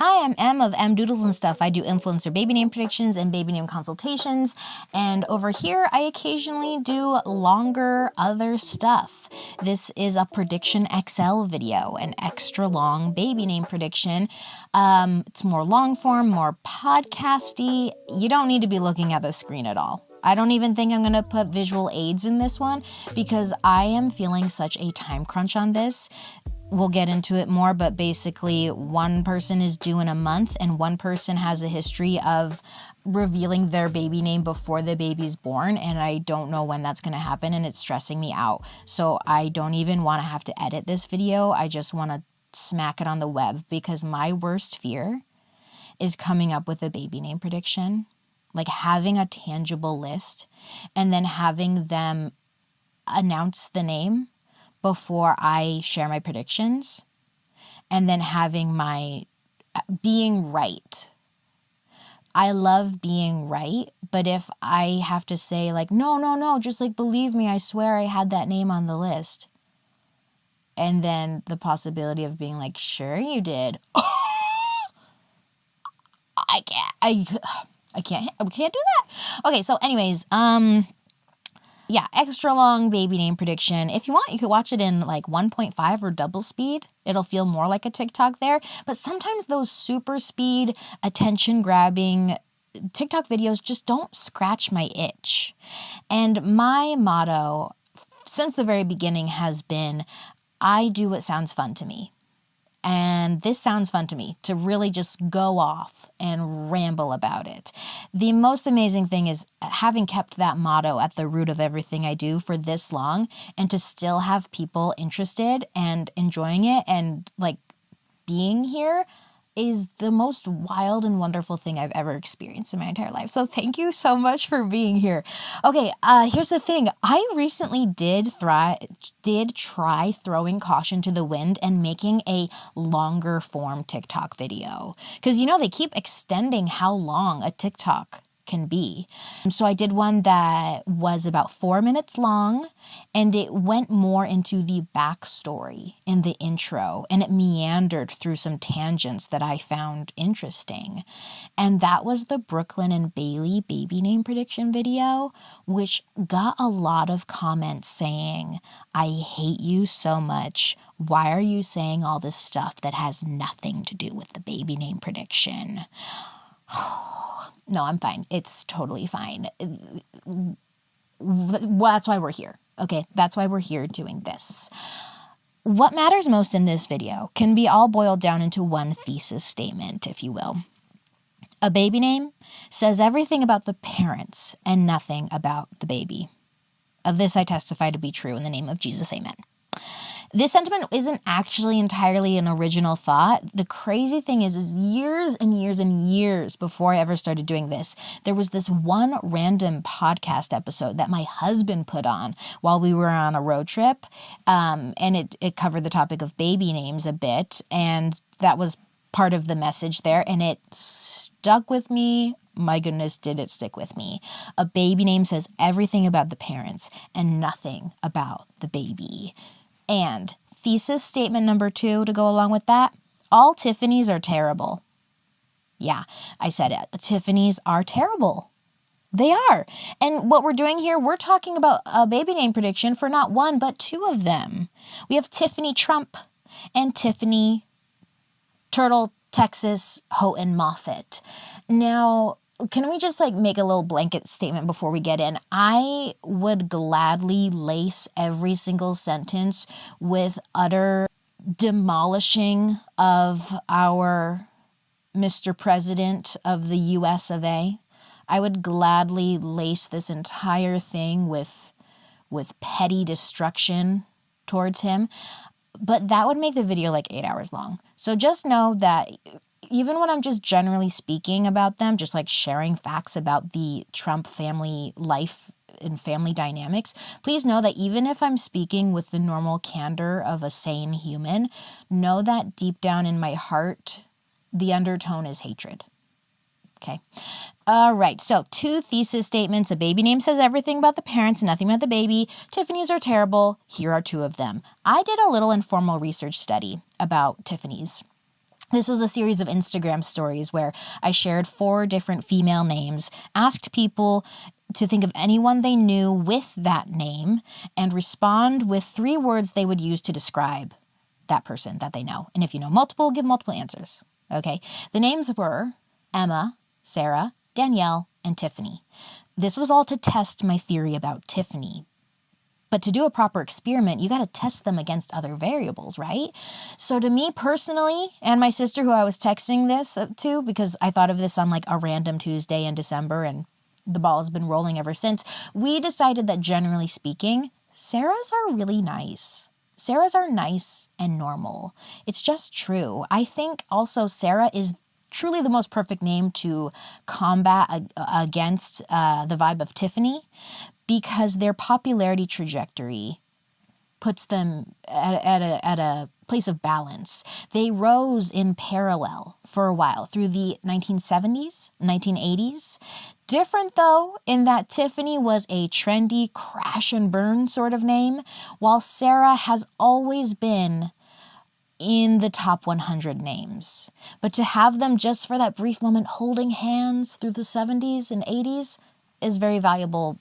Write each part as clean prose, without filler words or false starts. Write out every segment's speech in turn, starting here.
Hi, I'm Em of M Doodles and Stuff. I do influencer baby name predictions and baby name consultations. And over here, I occasionally do longer other stuff. This is a Prediction XL video, an extra long baby name prediction. It's more long form, more podcasty. You don't need to be looking at the screen at all. I don't even think I'm going to put visual aids in this one because I am feeling such a time crunch on this. We'll get into it more, but basically one person is due in a month and one person has a history of revealing their baby name before the baby's born, and I don't know when that's going to happen, and it's stressing me out. So I don't even want to have to edit this video. I just want to smack it on the web because my worst fear is coming up with a baby name prediction, like having a tangible list and then having them announce the name before I share my predictions, and then having my being right. I love being right, but if I have to say like, no, just like, believe me, I swear I had that name on the list. And then the possibility of being like, sure you did. I can't do that. Okay, so anyways, yeah, extra long baby name prediction. If you want, you could watch it in like 1.5 or double speed. It'll feel more like a TikTok there. But sometimes those super speed, attention grabbing TikTok videos just don't scratch my itch. And my motto since the very beginning has been, I do what sounds fun to me. And this sounds fun to me, to really just go off and ramble about it. The most amazing thing is having kept that motto at the root of everything I do for this long and to still have people interested and enjoying it and like being here is the most wild and wonderful thing I've ever experienced in my entire life. So thank you so much for being here. Okay, here's the thing. I recently did try throwing caution to the wind and making a longer form TikTok video. Because, they keep extending how long a TikTok can be. So I did one that was about 4 minutes long, and it went more into the backstory in the intro, and it meandered through some tangents that I found interesting. And that was the Brooklyn and Bailey baby name prediction video, which got a lot of comments saying, I hate you so much. Why are you saying all this stuff that has nothing to do with the baby name prediction? No, I'm fine. It's totally fine. Well, that's why we're here. Okay, that's why we're here doing this. What matters most in this video can be all boiled down into one thesis statement, if you will. A baby name says everything about the parents and nothing about the baby. Of this I testify to be true in the name of Jesus, amen. This sentiment isn't actually entirely an original thought. The crazy thing is years and years and years before I ever started doing this, there was this one random podcast episode that my husband put on while we were on a road trip. And it covered the topic of baby names a bit. And that was part of the message there. And it stuck with me. My goodness, did it stick with me. A baby name says everything about the parents and nothing about the baby. And thesis statement number 2 to go along with that, all Tiffanys are terrible. Yeah, I said it. Tiffanys are terrible. They are. And what we're doing here, we're talking about a baby name prediction for not one, but 2 of them. We have Tiffany Trump and Tiffany Turtle, Texas, Houghton, Moffit. Now, can we just make a little blanket statement before we get in? I would gladly lace every single sentence with utter demolishing of our Mr. President of the US of A. I would gladly lace this entire thing with petty destruction towards him. But that would make the video 8 hours long. So just know that even when I'm just generally speaking about them, just sharing facts about the Trump family life and family dynamics, please know that even if I'm speaking with the normal candor of a sane human, know that deep down in my heart, the undertone is hatred. Okay. All right. So 2 thesis statements. A baby name says everything about the parents, nothing about the baby. Tiffanys are terrible. Here are 2 of them. I did a little informal research study about Tiffanys. This was a series of Instagram stories where I shared 4 different female names, asked people to think of anyone they knew with that name, and respond with 3 words they would use to describe that person that they know. And if you know multiple, give multiple answers. Okay? The names were Emma, Sarah, Danielle, and Tiffany. This was all to test my theory about Tiffany. But to do a proper experiment, you got to test them against other variables, right? So to me personally, and my sister who I was texting this to, because I thought of this on like a random Tuesday in December and the ball has been rolling ever since, we decided that generally speaking, Sarah's are really nice. Sarah's are nice and normal. It's just true. I think also Sarah is truly the most perfect name to combat against the vibe of Tiffany, because their popularity trajectory puts them at a place of balance. They rose in parallel for a while through the 1970s, 1980s. Different though, in that Tiffany was a trendy crash and burn sort of name, while Sarah has always been in the top 100 names. But to have them just for that brief moment holding hands through the 70s and 80s is very valuable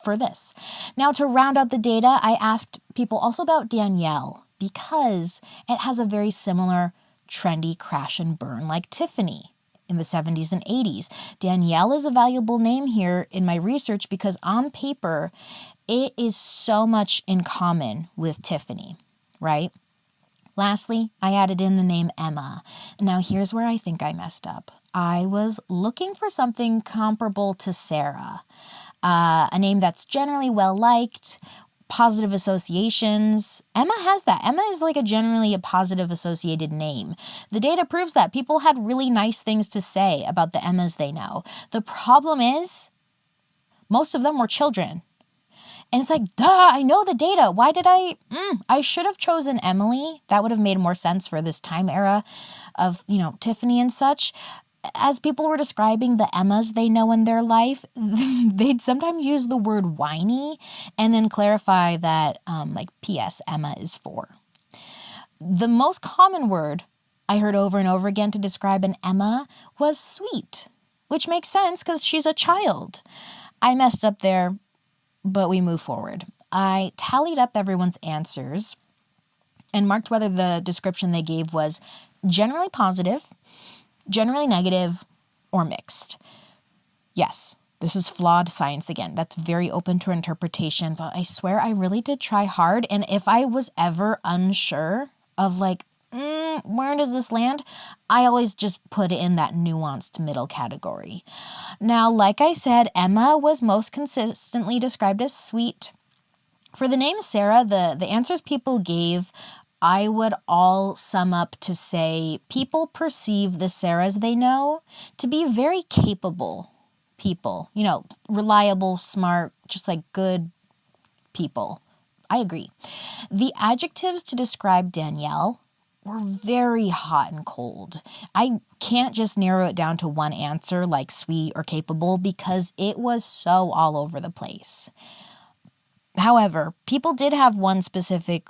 for this. Now, to round out the data, I asked people also about Danielle because it has a very similar trendy crash and burn like Tiffany in the 70s and 80s. Danielle is a valuable name here in my research because on paper, it is so much in common with Tiffany, right? Lastly, I added in the name Emma. Now, here's where I think I messed up. I was looking for something comparable to Sarah. A name that's generally well-liked, positive associations. Emma has that. Emma is like generally a positive associated name. The data proves that people had really nice things to say about the Emmas they know. The problem is, most of them were children. And it's like, duh, I know the data. Why did I should have chosen Emily. That would have made more sense for this time era of, Tiffany and such. As people were describing the Emmas they know in their life, they'd sometimes use the word whiny and then clarify that, P.S. Emma is 4. The most common word I heard over and over again to describe an Emma was sweet, which makes sense because she's a child. I messed up there, but we move forward. I tallied up everyone's answers and marked whether the description they gave was generally positive, generally negative, or mixed. Yes, this is flawed science again. That's very open to interpretation, but I swear I really did try hard. And if I was ever unsure of where does this land? I always just put it in that nuanced middle category. Now, like I said, Emma was most consistently described as sweet. For the name Sarah, the answers people gave, I would all sum up to say people perceive the Sarahs they know to be very capable people, reliable, smart, just good people. I agree. The adjectives to describe Danielle were very hot and cold. I can't just narrow it down to one answer like sweet or capable because it was so all over the place. However, people did have one specific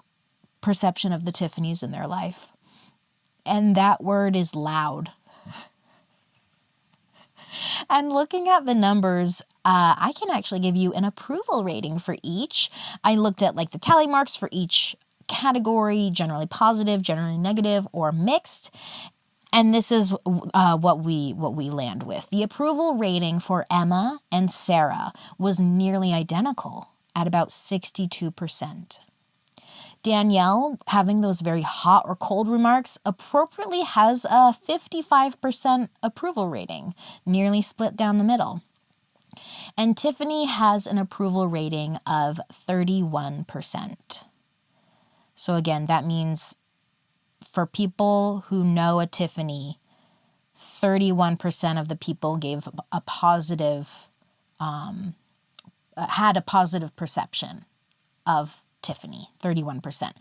perception of the Tiffanys in their life, and that word is loud. And looking at the numbers, I can actually give you an approval rating for each. I looked at the tally marks for each category, generally positive, generally negative, or mixed. And this is what we land with. The approval rating for Emma and Sarah was nearly identical at about 62%. Danielle, having those very hot or cold remarks, appropriately has a 55% approval rating, nearly split down the middle. And Tiffany has an approval rating of 31%. So again, that means for people who know a Tiffany, 31% of the people gave a positive, had a positive perception of Tiffany, 31%.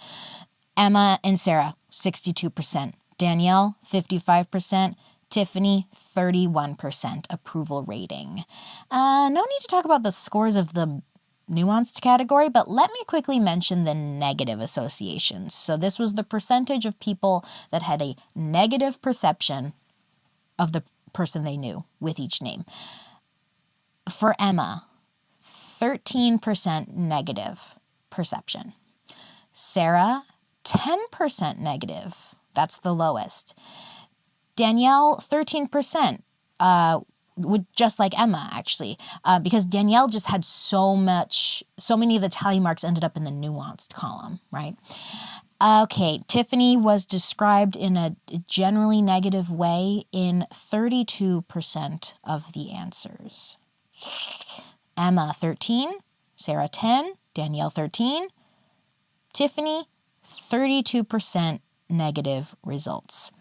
Emma and Sarah, 62%. Danielle, 55%. Tiffany, 31% approval rating. No need to talk about the scores of the nuanced category, but let me quickly mention the negative associations. So this was the percentage of people that had a negative perception of the person they knew with each name. For Emma, 13% negative perception. Sarah, 10% negative. That's the lowest. Danielle, 13%. Just like Emma, actually, because Danielle just had so many of the tally marks ended up in the nuanced column, right? Okay, Tiffany was described in a generally negative way in 32% of the answers. Emma, 13, Sarah, 10, Danielle, 13, Tiffany, 32% negative results.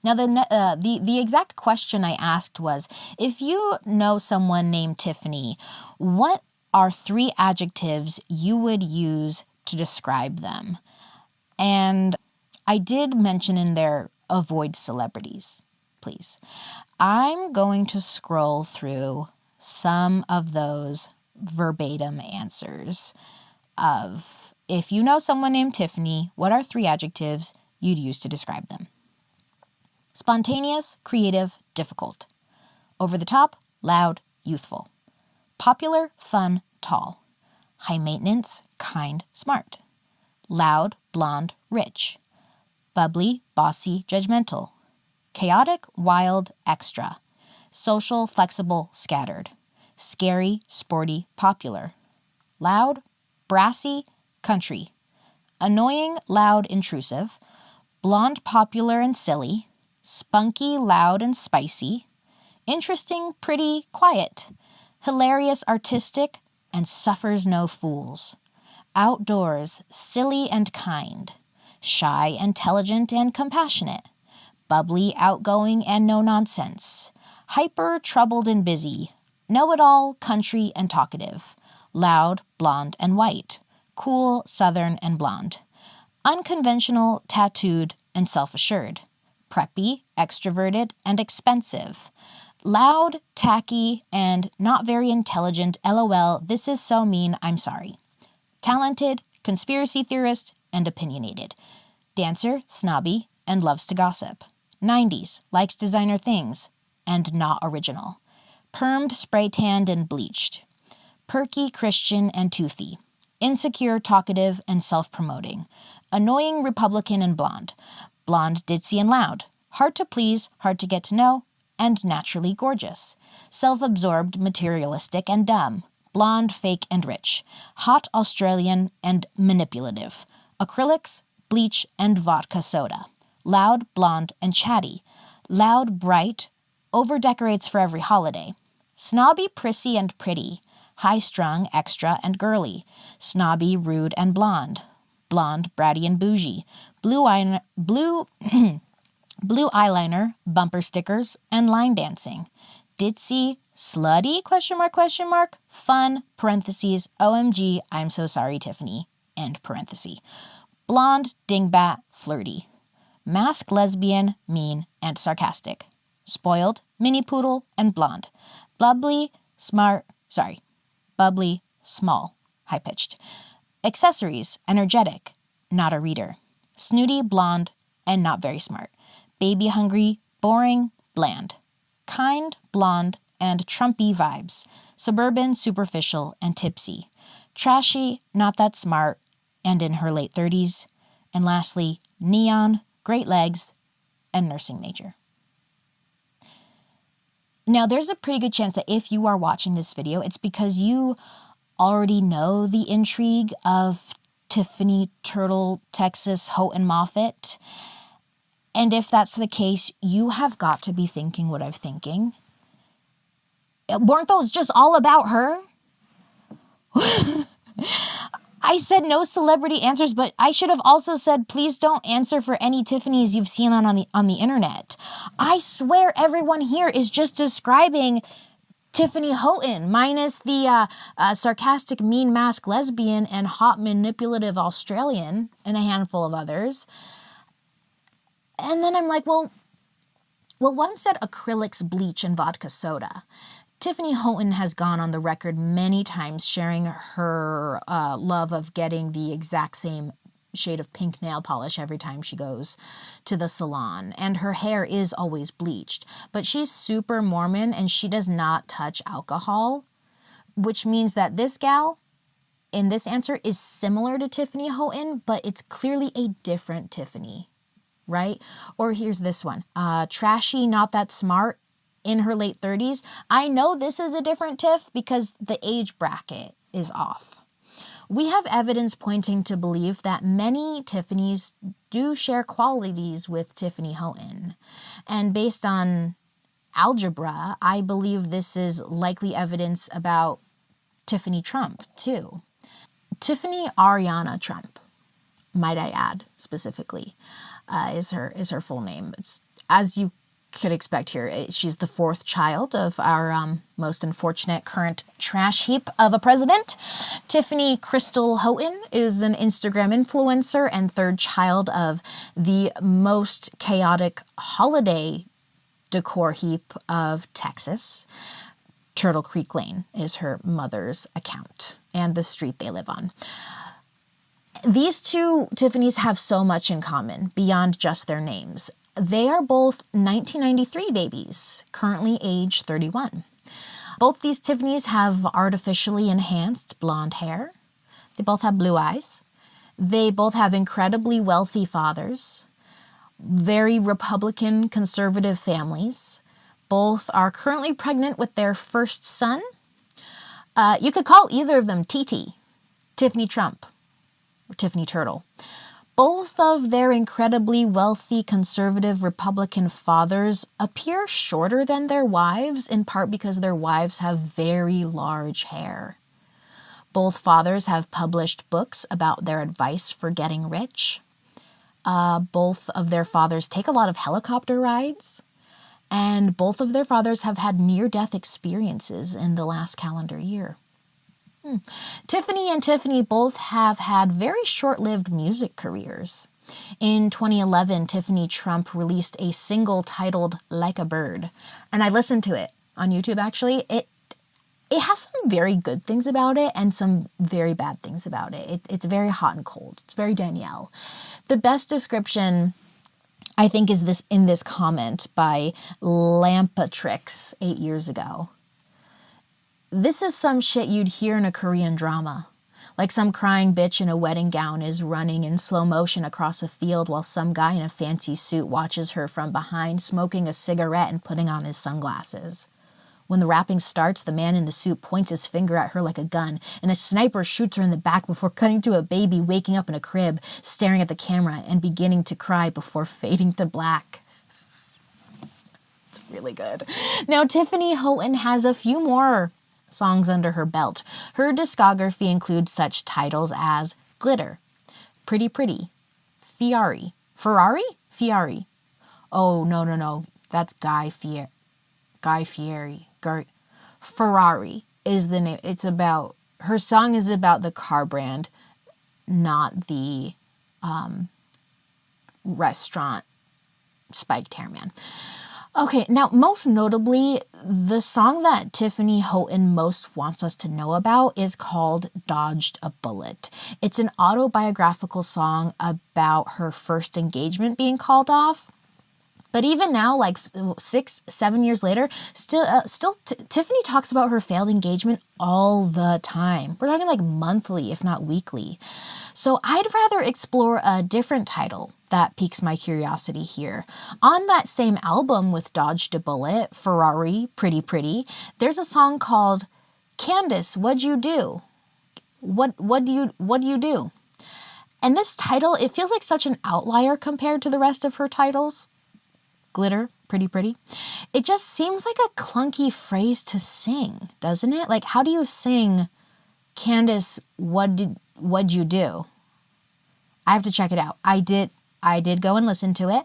Now, the exact question I asked was, if you know someone named Tiffany, what are 3 adjectives you would use to describe them? And I did mention in there, avoid celebrities, please. I'm going to scroll through some of those verbatim answers of, if you know someone named Tiffany, what are 3 adjectives you'd use to describe them? Spontaneous, creative, difficult. Over the top, loud, youthful. Popular, fun, tall. High maintenance, kind, smart. Loud, blonde, rich. Bubbly, bossy, judgmental. Chaotic, wild, extra. Social, flexible, scattered. Scary, sporty, popular. Loud, brassy, country. Annoying, loud, intrusive. Blonde, popular, and silly. Spunky, loud, and spicy. Interesting, pretty, quiet. Hilarious, artistic, and suffers no fools. Outdoors, silly and kind. Shy, intelligent, and compassionate. Bubbly, outgoing, and no nonsense. Hyper, troubled, and busy. Know-it-all, country, and talkative. Loud, blonde, and white. Cool, southern, and blonde. Unconventional, tattooed, and self-assured. Preppy, extroverted, and expensive. Loud, tacky, and not very intelligent, LOL, this is so mean, I'm sorry. Talented, conspiracy theorist, and opinionated. Dancer, snobby, and loves to gossip. 90s, likes designer things, and not original. Permed, spray-tanned, and bleached. Perky, Christian, and toothy. Insecure, talkative, and self-promoting. Annoying, Republican, and blonde. Blonde, ditzy, and loud. Hard to please, hard to get to know, and naturally gorgeous. Self-absorbed, materialistic, and dumb. Blonde, fake, and rich. Hot, Australian, and manipulative. Acrylics, bleach, and vodka soda. Loud, blonde, and chatty. Loud, bright, over-decorates for every holiday. Snobby, prissy, and pretty. High-strung, extra, and girly. Snobby, rude, and blonde. Blonde, bratty, and bougie. Blue eyeliner, bumper stickers, and line dancing. Ditzy, slutty, question mark, fun, parentheses, OMG, I'm so sorry, Tiffany, end parenthesis. Blonde, dingbat, flirty. Mask, lesbian, mean, and sarcastic. Spoiled, mini poodle, and blonde. Bubbly, small, high-pitched. Accessories, energetic, not a reader. Snooty, blonde, and not very smart. Baby hungry, boring, bland. Kind, blonde, and Trumpy vibes. Suburban, superficial, and tipsy. Trashy, not that smart, and in her late 30s. And lastly, neon, great legs, and nursing major. Now, there's a pretty good chance that if you are watching this video, it's because you already know the intrigue of Tiffany Turtle, Texas, Houghton, Moffit. And if that's the case, you have got to be thinking what I'm thinking. Weren't those just all about her? I said no celebrity answers, but I should have also said, please don't answer for any Tiffany's you've seen on the internet. I swear everyone here is just describing Tiffany Houghton, minus the sarcastic, mean mask lesbian and hot manipulative Australian and a handful of others. And then I'm like, well, one said acrylics, bleach, and vodka soda. Tiffany Houghton has gone on the record many times sharing her love of getting the exact same shade of pink nail polish every time she goes to the salon, and her hair is always bleached. But she's super Mormon and she does not touch alcohol, which means that this gal in this answer is similar to Tiffany Houghton, but it's clearly a different Tiffany, right? Or here's this one, trashy, not that smart, in her late 30s. I know this is a different Tiff because the age bracket is off. We have evidence pointing to believe that many Tiffanys do share qualities with Tiffany Houghton. And based on algebra, I believe this is likely evidence about Tiffany Trump, too. Tiffany Ariana Trump, might I add, specifically, is her full name. As you could expect here, she's the fourth child of our most unfortunate current trash heap of a president. Tiffany Crystal Houghton is an Instagram influencer and third child of the most chaotic holiday decor heap of Texas. Turtle Creek Lane is her mother's account and the street they live on. These two Tiffanys have so much in common beyond just their names. They are both 1993 babies, currently age 31. Both these Tiffanys have artificially enhanced blonde hair. They both have blue eyes. They both have incredibly wealthy fathers, very Republican conservative families. Both are currently pregnant with their first son. You could call either of them TT, Tiffany Trump, or Tiffany Turtle. Both of their incredibly wealthy conservative Republican fathers appear shorter than their wives, in part because their wives have very large hair. Both fathers have published books about their advice for getting rich. Both of their fathers take a lot of helicopter rides. And both of their fathers have had near-death experiences in the last calendar year. Tiffany and Tiffany both have had very short-lived music careers. In 2011, Tiffany Trump released a single titled Like a Bird. And I listened to it on YouTube, actually. It has some very good things about it and some very bad things about it. It's very hot and cold. It's very Danielle. The best description, I think, is this in this comment by Lampatrix 8 years ago. This is some shit you'd hear in a Korean drama. Like some crying bitch in a wedding gown is running in slow motion across a field while some guy in a fancy suit watches her from behind, smoking a cigarette and putting on his sunglasses. When the rapping starts, the man in the suit points his finger at her like a gun, and a sniper shoots her in the back before cutting to a baby waking up in a crib, staring at the camera and beginning to cry before fading to black. It's really good. Now, Tiffany Houghton has a few more songs under her belt. Her discography includes such titles as Glitter, Pretty Pretty, Ferrari. Oh, no. That's Guy Fieri. Ferrari is the name. It's about, her song is about the car brand, not the restaurant spiked hair man. Okay, now most notably, the song that Tiffany Houghton most wants us to know about is called Dodged a Bullet. It's an autobiographical song about her first engagement being called off. But even now, like 6-7 years later, still Tiffany talks about her failed engagement all the time. We're talking like monthly, if not weekly. So I'd rather explore a different title that piques my curiosity here. On that same album with Dodged a Bullet, Ferrari, Pretty Pretty, there's a song called Candace, What'd You Do? What do you do? And this title, it feels like such an outlier compared to the rest of her titles. Glitter, Pretty Pretty. It just seems like a clunky phrase to sing, doesn't it? Like, how do you sing Candace, what'd you do? I have to check it out. I did go and listen to it.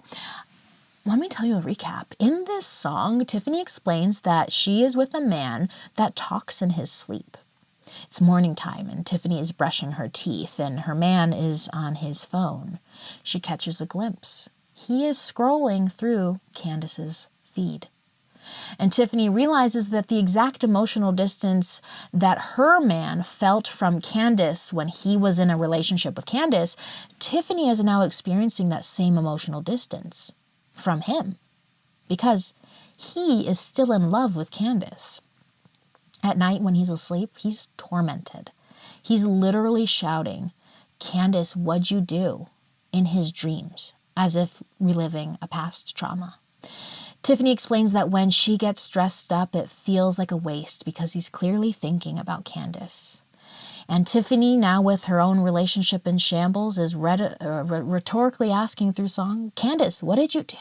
Let me tell you a recap. In this song, Tiffany explains that she is with a man that talks in his sleep. It's morning time and Tiffany is brushing her teeth and her man is on his phone. She catches a glimpse. He is scrolling through Candace's feed. And Tiffany realizes that the exact emotional distance that her man felt from Candace when he was in a relationship with Candace, Tiffany is now experiencing that same emotional distance from him because he is still in love with Candace. At night when he's asleep, he's tormented. He's literally shouting, "Candace, what'd you do?" in his dreams, as if reliving a past trauma. Tiffany explains that when she gets dressed up, it feels like a waste because he's clearly thinking about Candace. And Tiffany, now with her own relationship in shambles, is rhetorically asking through song, "Candace, what did you do?"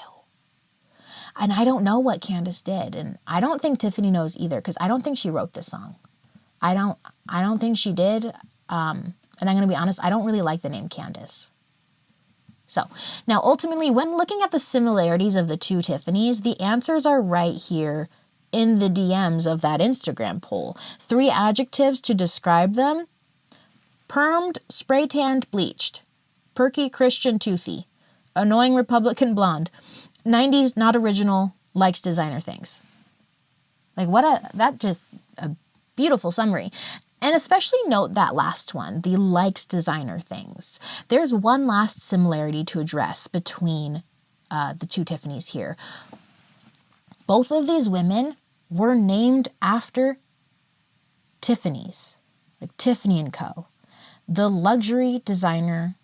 And I don't know what Candace did, and I don't think Tiffany knows either, because I don't think she wrote this song. I don't think she did. And I'm going to be honest, I don't really like the name Candace. So, now ultimately, when looking at the similarities of the two Tiffanys, the answers are right here in the DMs of that Instagram poll. 3 adjectives to describe them: permed, spray-tanned, bleached; perky, Christian, toothy; annoying, Republican, blonde; 90s, not original, likes designer things. Like, that's just a beautiful summary. And especially note that last one, the likes designer things. There's one last similarity to address between the two Tiffanys here. Both of these women were named after Tiffany's, like Tiffany & Co., the luxury designer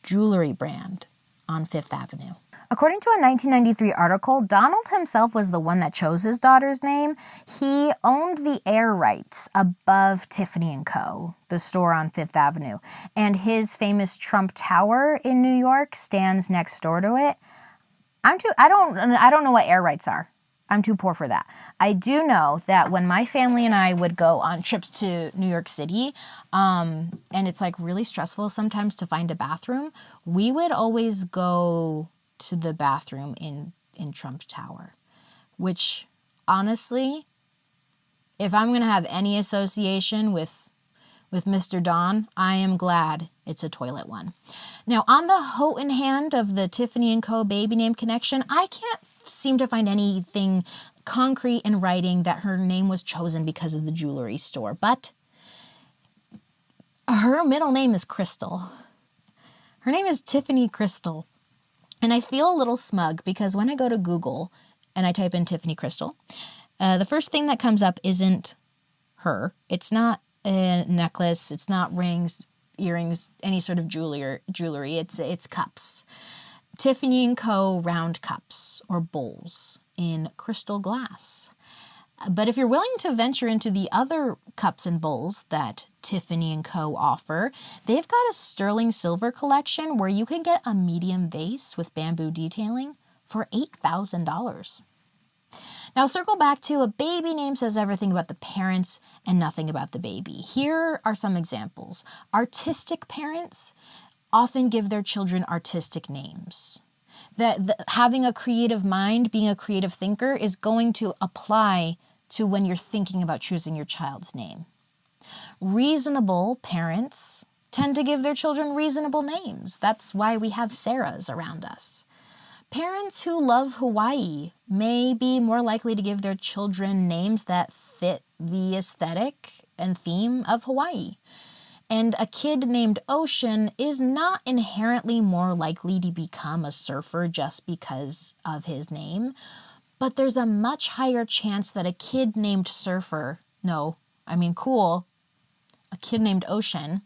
jewelry brand on Fifth Avenue. According to a 1993 article, Donald himself was the one that chose his daughter's name. He owned the air rights above Tiffany & Co., the store on Fifth Avenue, and his famous Trump Tower in New York stands next door to it. I don't know what air rights are. I'm too poor for that. I do know that when my family and I would go on trips to New York City, and it's like really stressful sometimes to find a bathroom, we would always go to the bathroom in Trump Tower, which honestly, if I'm going to have any association with Mr. Don, I am glad it's a toilet one. Now, on the Houghton hand of the Tiffany & Co. baby name connection, I can't seem to find anything concrete in writing that her name was chosen because of the jewelry store, but her middle name is Crystal. Her name is Tiffany Crystal. And I feel a little smug because when I go to Google and I type in Tiffany Crystal, the first thing that comes up isn't her. It's not a necklace. It's not rings, earrings, any sort of jewelry. It's cups. Tiffany & Co. round cups or bowls in crystal glass. But if you're willing to venture into the other cups and bowls that Tiffany & Co. offer, they've got a sterling silver collection where you can get a medium vase with bamboo detailing for $8,000. Now circle back to a baby name says everything about the parents and nothing about the baby. Here are some examples. Artistic parents often give their children artistic names. Having a creative mind, being a creative thinker is going to apply to when you're thinking about choosing your child's name. Reasonable parents tend to give their children reasonable names. That's why we have Sarahs around us. Parents who love Hawaii may be more likely to give their children names that fit the aesthetic and theme of Hawaii. And a kid named Ocean is not inherently more likely to become a surfer just because of his name, but there's a much higher chance that a kid named a kid named Ocean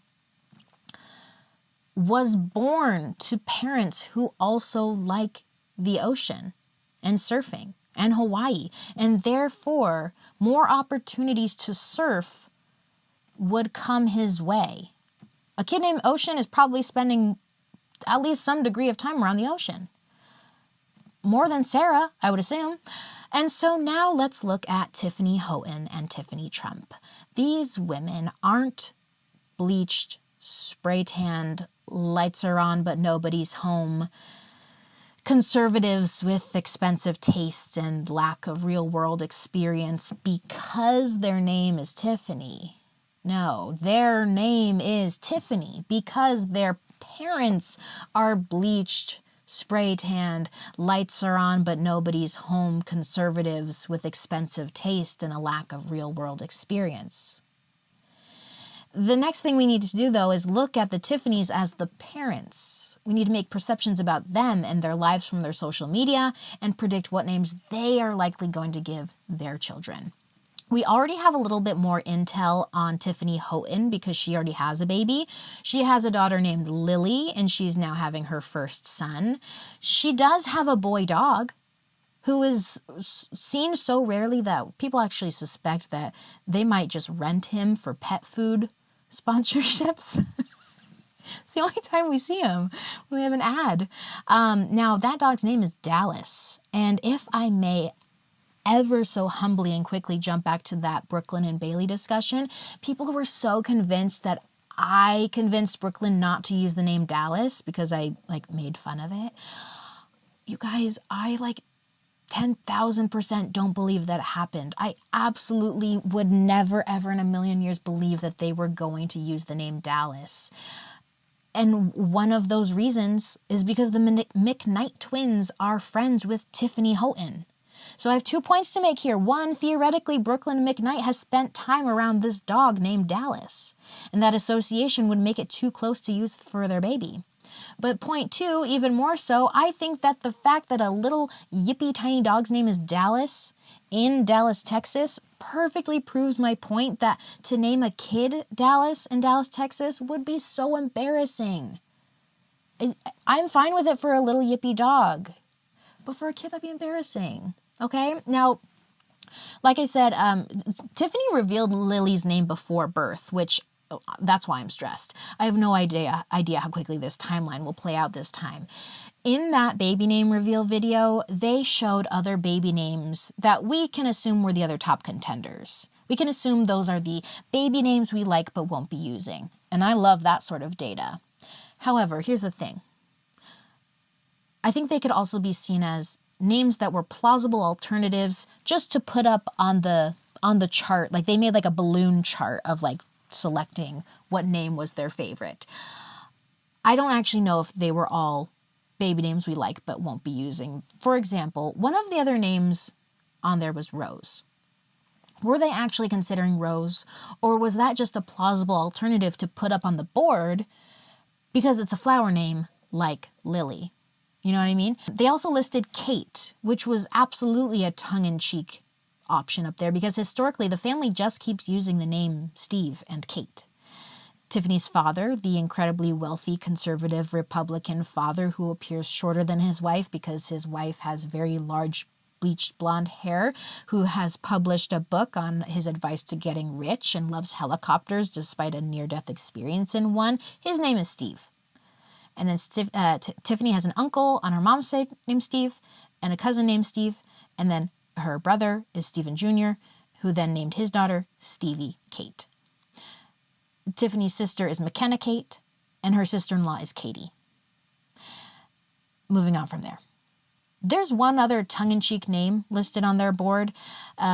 was born to parents who also like the ocean and surfing and Hawaii, and therefore more opportunities to surf would come his way. A kid named Ocean is probably spending at least some degree of time around the ocean. More than Sarah, I would assume. And so now let's look at Tiffany Houghton and Tiffany Trump. These women aren't bleached, spray-tanned, lights are on but nobody's home, conservatives with expensive taste and lack of real-world experience because their name is Tiffany. No, their name is Tiffany because their parents are bleached, spray tanned, lights are on but nobody's home conservatives with expensive taste and a lack of real-world experience. The next thing we need to do, though, is look at the Tiffanys as the parents. We need to make perceptions about them and their lives from their social media and predict what names they are likely going to give their children. We already have a little bit more intel on Tiffany Houghton because she already has a baby. She has a daughter named Lily, and she's now having her first son. She does have a boy dog who is seen so rarely that people actually suspect that they might just rent him for pet food sponsorships. It's the only time we see him when we have an ad. Now, that dog's name is Dallas, and if I may ever so humbly and quickly jump back to that Brooklyn and Bailey discussion, people were so convinced that I convinced Brooklyn not to use the name Dallas because I made fun of it. You guys, I 10,000% don't believe that happened. I absolutely would never ever in a million years believe that they were going to use the name Dallas. And one of those reasons is because the McKnight twins are friends with Tiffany Houghton. So I have 2 points to make here. One, theoretically, Brooklyn McKnight has spent time around this dog named Dallas, and that association would make it too close to use for their baby. But point two, even more so, I think that the fact that a little yippy tiny dog's name is Dallas in Dallas, Texas, perfectly proves my point that to name a kid Dallas in Dallas, Texas would be so embarrassing. I'm fine with it for a little yippy dog, but for a kid that'd be embarrassing. Okay, now, like I said, Tiffany revealed Lily's name before birth, which that's why I'm stressed. I have no idea how quickly this timeline will play out this time. In that baby name reveal video, they showed other baby names that we can assume were the other top contenders. We can assume those are the baby names we like but won't be using. And I love that sort of data. However, here's the thing. I think they could also be seen as names that were plausible alternatives just to put up on the chart. Like they made like a balloon chart of like selecting what name was their favorite. I don't actually know if they were all baby names we like but won't be using. For example, one of the other names on there was Rose. Were they actually considering Rose, or was that just a plausible alternative to put up on the board because it's a flower name like Lily? You know what I mean? They also listed Kate, which was absolutely a tongue-in-cheek option up there because historically the family just keeps using the name Steve and Kate. Tiffany's father, the incredibly wealthy conservative Republican father who appears shorter than his wife because his wife has very large bleached blonde hair, who has published a book on his advice to getting rich and loves helicopters despite a near-death experience in one. His name is Steve. And then Tiffany has an uncle on her mom's side named Steve and a cousin named Steve. And then her brother is Stephen Jr., who then named his daughter Stevie Kate. Tiffany's sister is McKenna Kate, and her sister-in-law is Katie. Moving on from there. There's one other tongue-in-cheek name listed on their board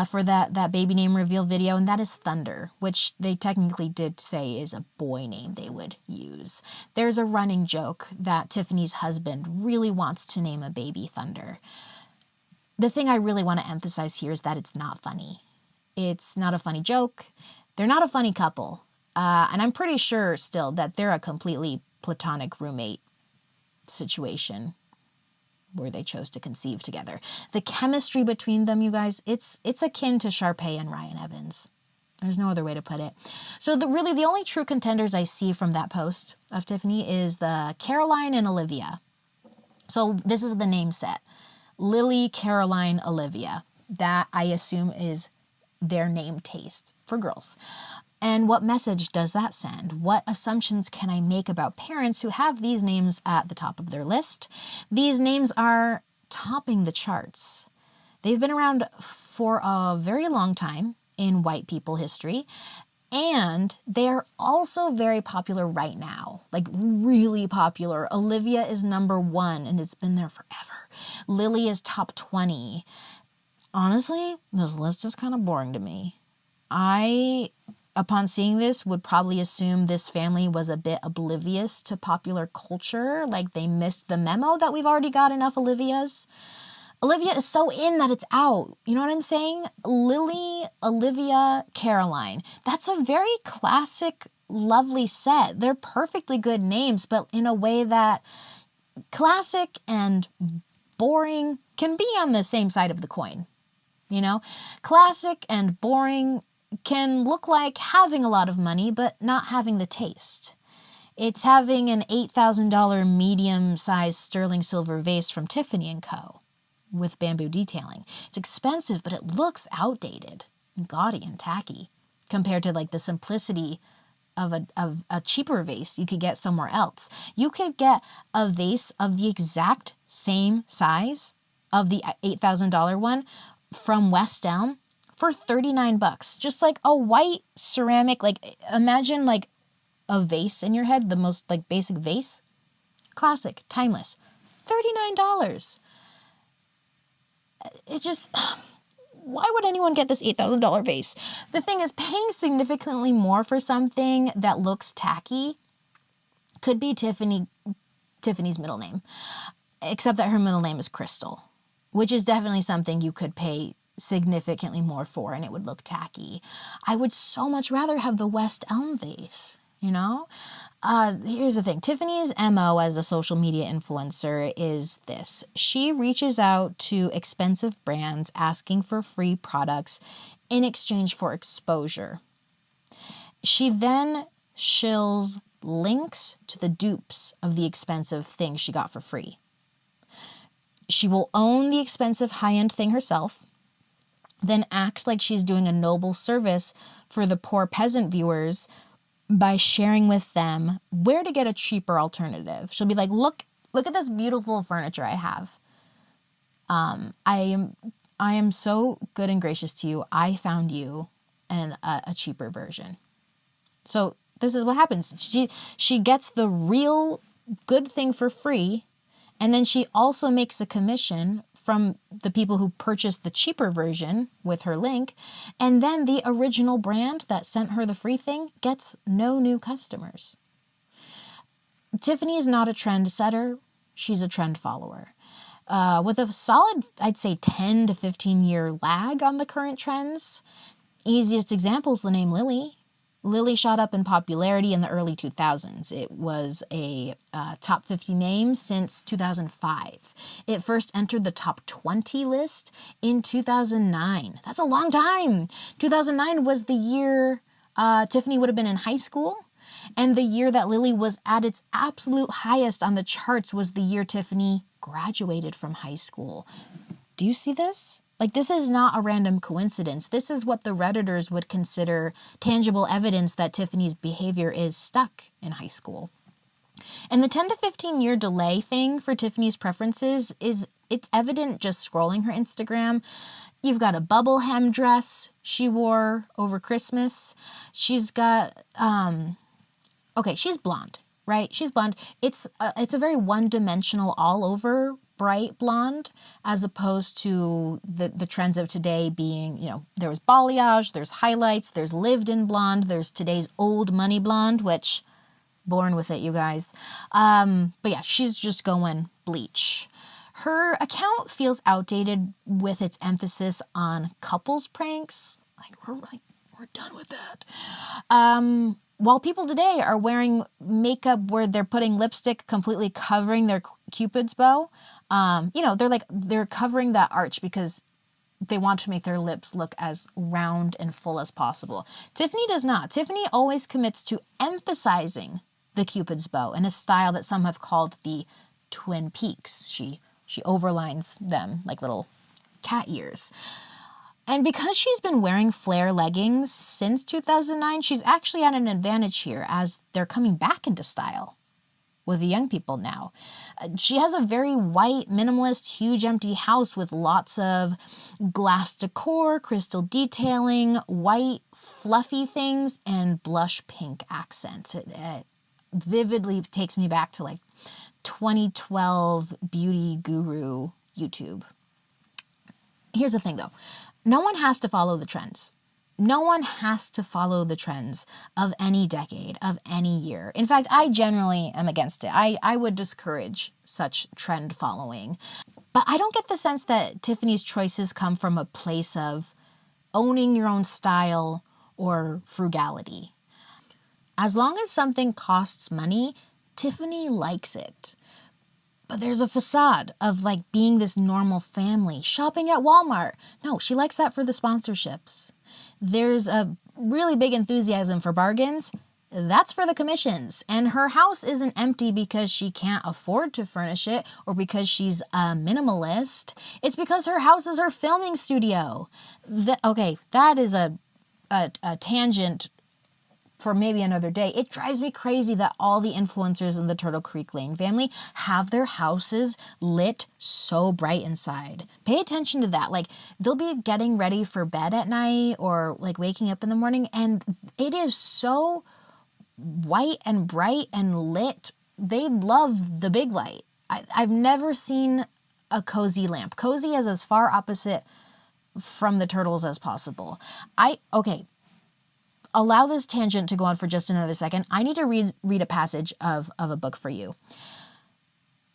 for that baby name reveal video, and that is Thunder, which they technically did say is a boy name they would use. There's a running joke that Tiffany's husband really wants to name a baby Thunder. The thing I really want to emphasize here is that it's not funny. It's not a funny joke. They're not a funny couple. And I'm pretty sure still that they're a completely platonic roommate situation where they chose to conceive together. The chemistry between them, you guys, it's akin to Sharpay and Ryan Evans. There's no other way to put it. So the only true contenders I see from that post of Tiffany is the Caroline and Olivia. So this is the name set. Lily, Caroline, Olivia. That I assume is their name taste for girls. And what message does that send? What assumptions can I make about parents who have these names at the top of their list? These names are topping the charts. They've been around for a very long time in white people history, and they're also very popular right now, like really popular. Olivia is number 1, and it's been there forever. Lily is top 20. Honestly, this list is kind of boring to me. I upon seeing this, would probably assume this family was a bit oblivious to popular culture, like they missed the memo that we've already got enough Olivias. Olivia is so in that it's out. You know what I'm saying? Lily, Olivia, Caroline. That's a very classic, lovely set. They're perfectly good names, but in a way that classic and boring can be on the same side of the coin. You know? Classic and boring can look like having a lot of money, but not having the taste. It's having an $8,000 medium-sized sterling silver vase from Tiffany & Co. with bamboo detailing. It's expensive, but it looks outdated and gaudy and tacky compared to like the simplicity of a cheaper vase you could get somewhere else. You could get a vase of the exact same size of the $8,000 one from West Elm for $39. Just like a white ceramic, like imagine like a vase in your head, the most like basic vase. Classic, timeless. $39. It just, why would anyone get this $8,000 vase? The thing is, paying significantly more for something that looks tacky could be Tiffany's middle name, except that her middle name is Crystal, which is definitely something you could pay significantly more for and it would look tacky. I would so much rather have the West Elm vase, you know? Here's the thing. Tiffany's MO as a social media influencer is this. She reaches out to expensive brands asking for free products in exchange for exposure. She then shills links to the dupes of the expensive thing she got for free. She will own the expensive high-end thing herself, then act like she's doing a noble service for the poor peasant viewers by sharing with them where to get a cheaper alternative. She'll be like, look at this beautiful furniture I have. I am so good and gracious to you. I found you a cheaper version. So this is what happens. She gets the real good thing for free, and then she also makes a commission from the people who purchased the cheaper version with her link, and then the original brand that sent her the free thing gets no new customers. Tiffany is not a trend setter. She's a trend follower. With a solid, I'd say 10 to 15 year lag on the current trends. Easiest example is the name Lily. Lily shot up in popularity in the early 2000s. It was a top 50 name since 2005. It first entered the top 20 list in 2009. That's a long time. 2009 was the year Tiffany would have been in high school, and the year that Lily was at its absolute highest on the charts was the year Tiffany graduated from high school. Do you see this? Like, this is not a random coincidence. This is what the Redditors would consider tangible evidence that Tiffany's behavior is stuck in high school. And the 10 to 15 year delay thing for Tiffany's preferences it's evident just scrolling her Instagram. You've got a bubble hem dress she wore over Christmas. She's got, she's blonde, right? She's blonde. It's a very one-dimensional all over bright blonde, as opposed to the trends of today being, there was balayage, there's highlights, there's lived-in blonde, there's today's old money blonde, which, born with it, you guys. But yeah, she's just going bleach. Her account feels outdated with its emphasis on couples pranks. We're done with that. While people today are wearing makeup where they're putting lipstick completely covering their Cupid's bow, they're covering that arch because they want to make their lips look as round and full as possible. Tiffany does not. Tiffany always commits to emphasizing the Cupid's bow in a style that some have called the twin peaks. She overlines them like little cat ears. And because she's been wearing flare leggings since 2009, she's actually at an advantage here as they're coming back into style with the young people now. She has a very white, minimalist, huge empty house with lots of glass decor, crystal detailing, white, fluffy things, and blush pink accents. It vividly takes me back to like 2012 beauty guru YouTube. Here's the thing though. No one has to follow the trends. No one has to follow the trends of any decade, of any year. In fact, I generally am against it. I would discourage such trend following. But I don't get the sense that Tiffany's choices come from a place of owning your own style or frugality. As long as something costs money, Tiffany likes it. But there's a facade of like being this normal family, shopping at Walmart. No, she likes that for the sponsorships. There's a really big enthusiasm for bargains. That's for the commissions. And her house isn't empty because she can't afford to furnish it or because she's a minimalist. It's because her house is her filming studio. That is a tangent for maybe another day. It drives me crazy that all the influencers in the Turtle Creek Lane family have their houses lit so bright inside. Pay attention to that. Like, they'll be getting ready for bed at night or like waking up in the morning, and it is so white and bright and lit. They love the big light. I've never seen a cozy lamp. Cozy is as far opposite from the turtles as possible. Allow this tangent to go on for just another second. I need to read a passage of a book for you.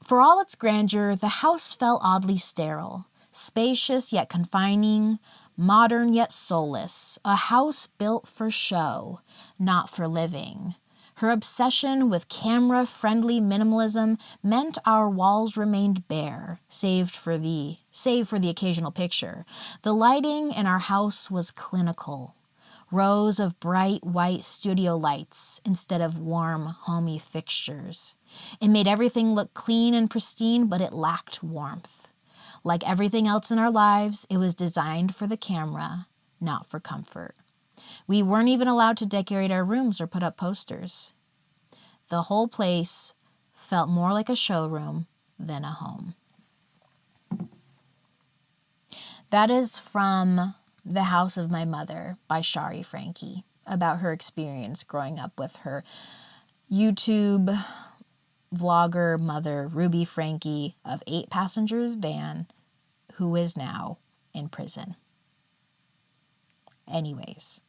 For all its grandeur, the house felt oddly sterile, spacious yet confining, modern yet soulless, a house built for show, not for living. Her obsession with camera-friendly minimalism meant our walls remained bare, save for the occasional picture. The lighting in our house was clinical. Rows of bright white studio lights instead of warm, homey fixtures. It made everything look clean and pristine, but it lacked warmth. Like everything else in our lives, it was designed for the camera, not for comfort. We weren't even allowed to decorate our rooms or put up posters. The whole place felt more like a showroom than a home. That is from The House of My Mother by Shari Frankie, about her experience growing up with her YouTube vlogger mother, Ruby Frankie, of 8 passengers van, who is now in prison. Anyways,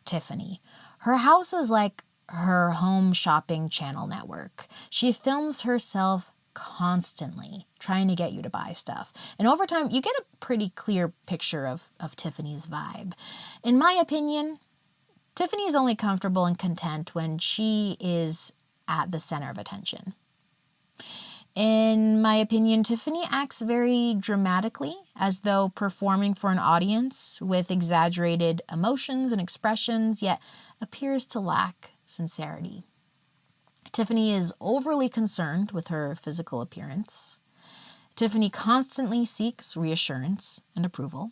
Tiffany. Her house is like her home shopping channel network. She films herself constantly trying to get you to buy stuff. And over time, you get a pretty clear picture of Tiffany's vibe. In my opinion, Tiffany is only comfortable and content when she is at the center of attention. In my opinion, Tiffany acts very dramatically, as though performing for an audience with exaggerated emotions and expressions, yet appears to lack sincerity. Tiffany is overly concerned with her physical appearance. Tiffany constantly seeks reassurance and approval.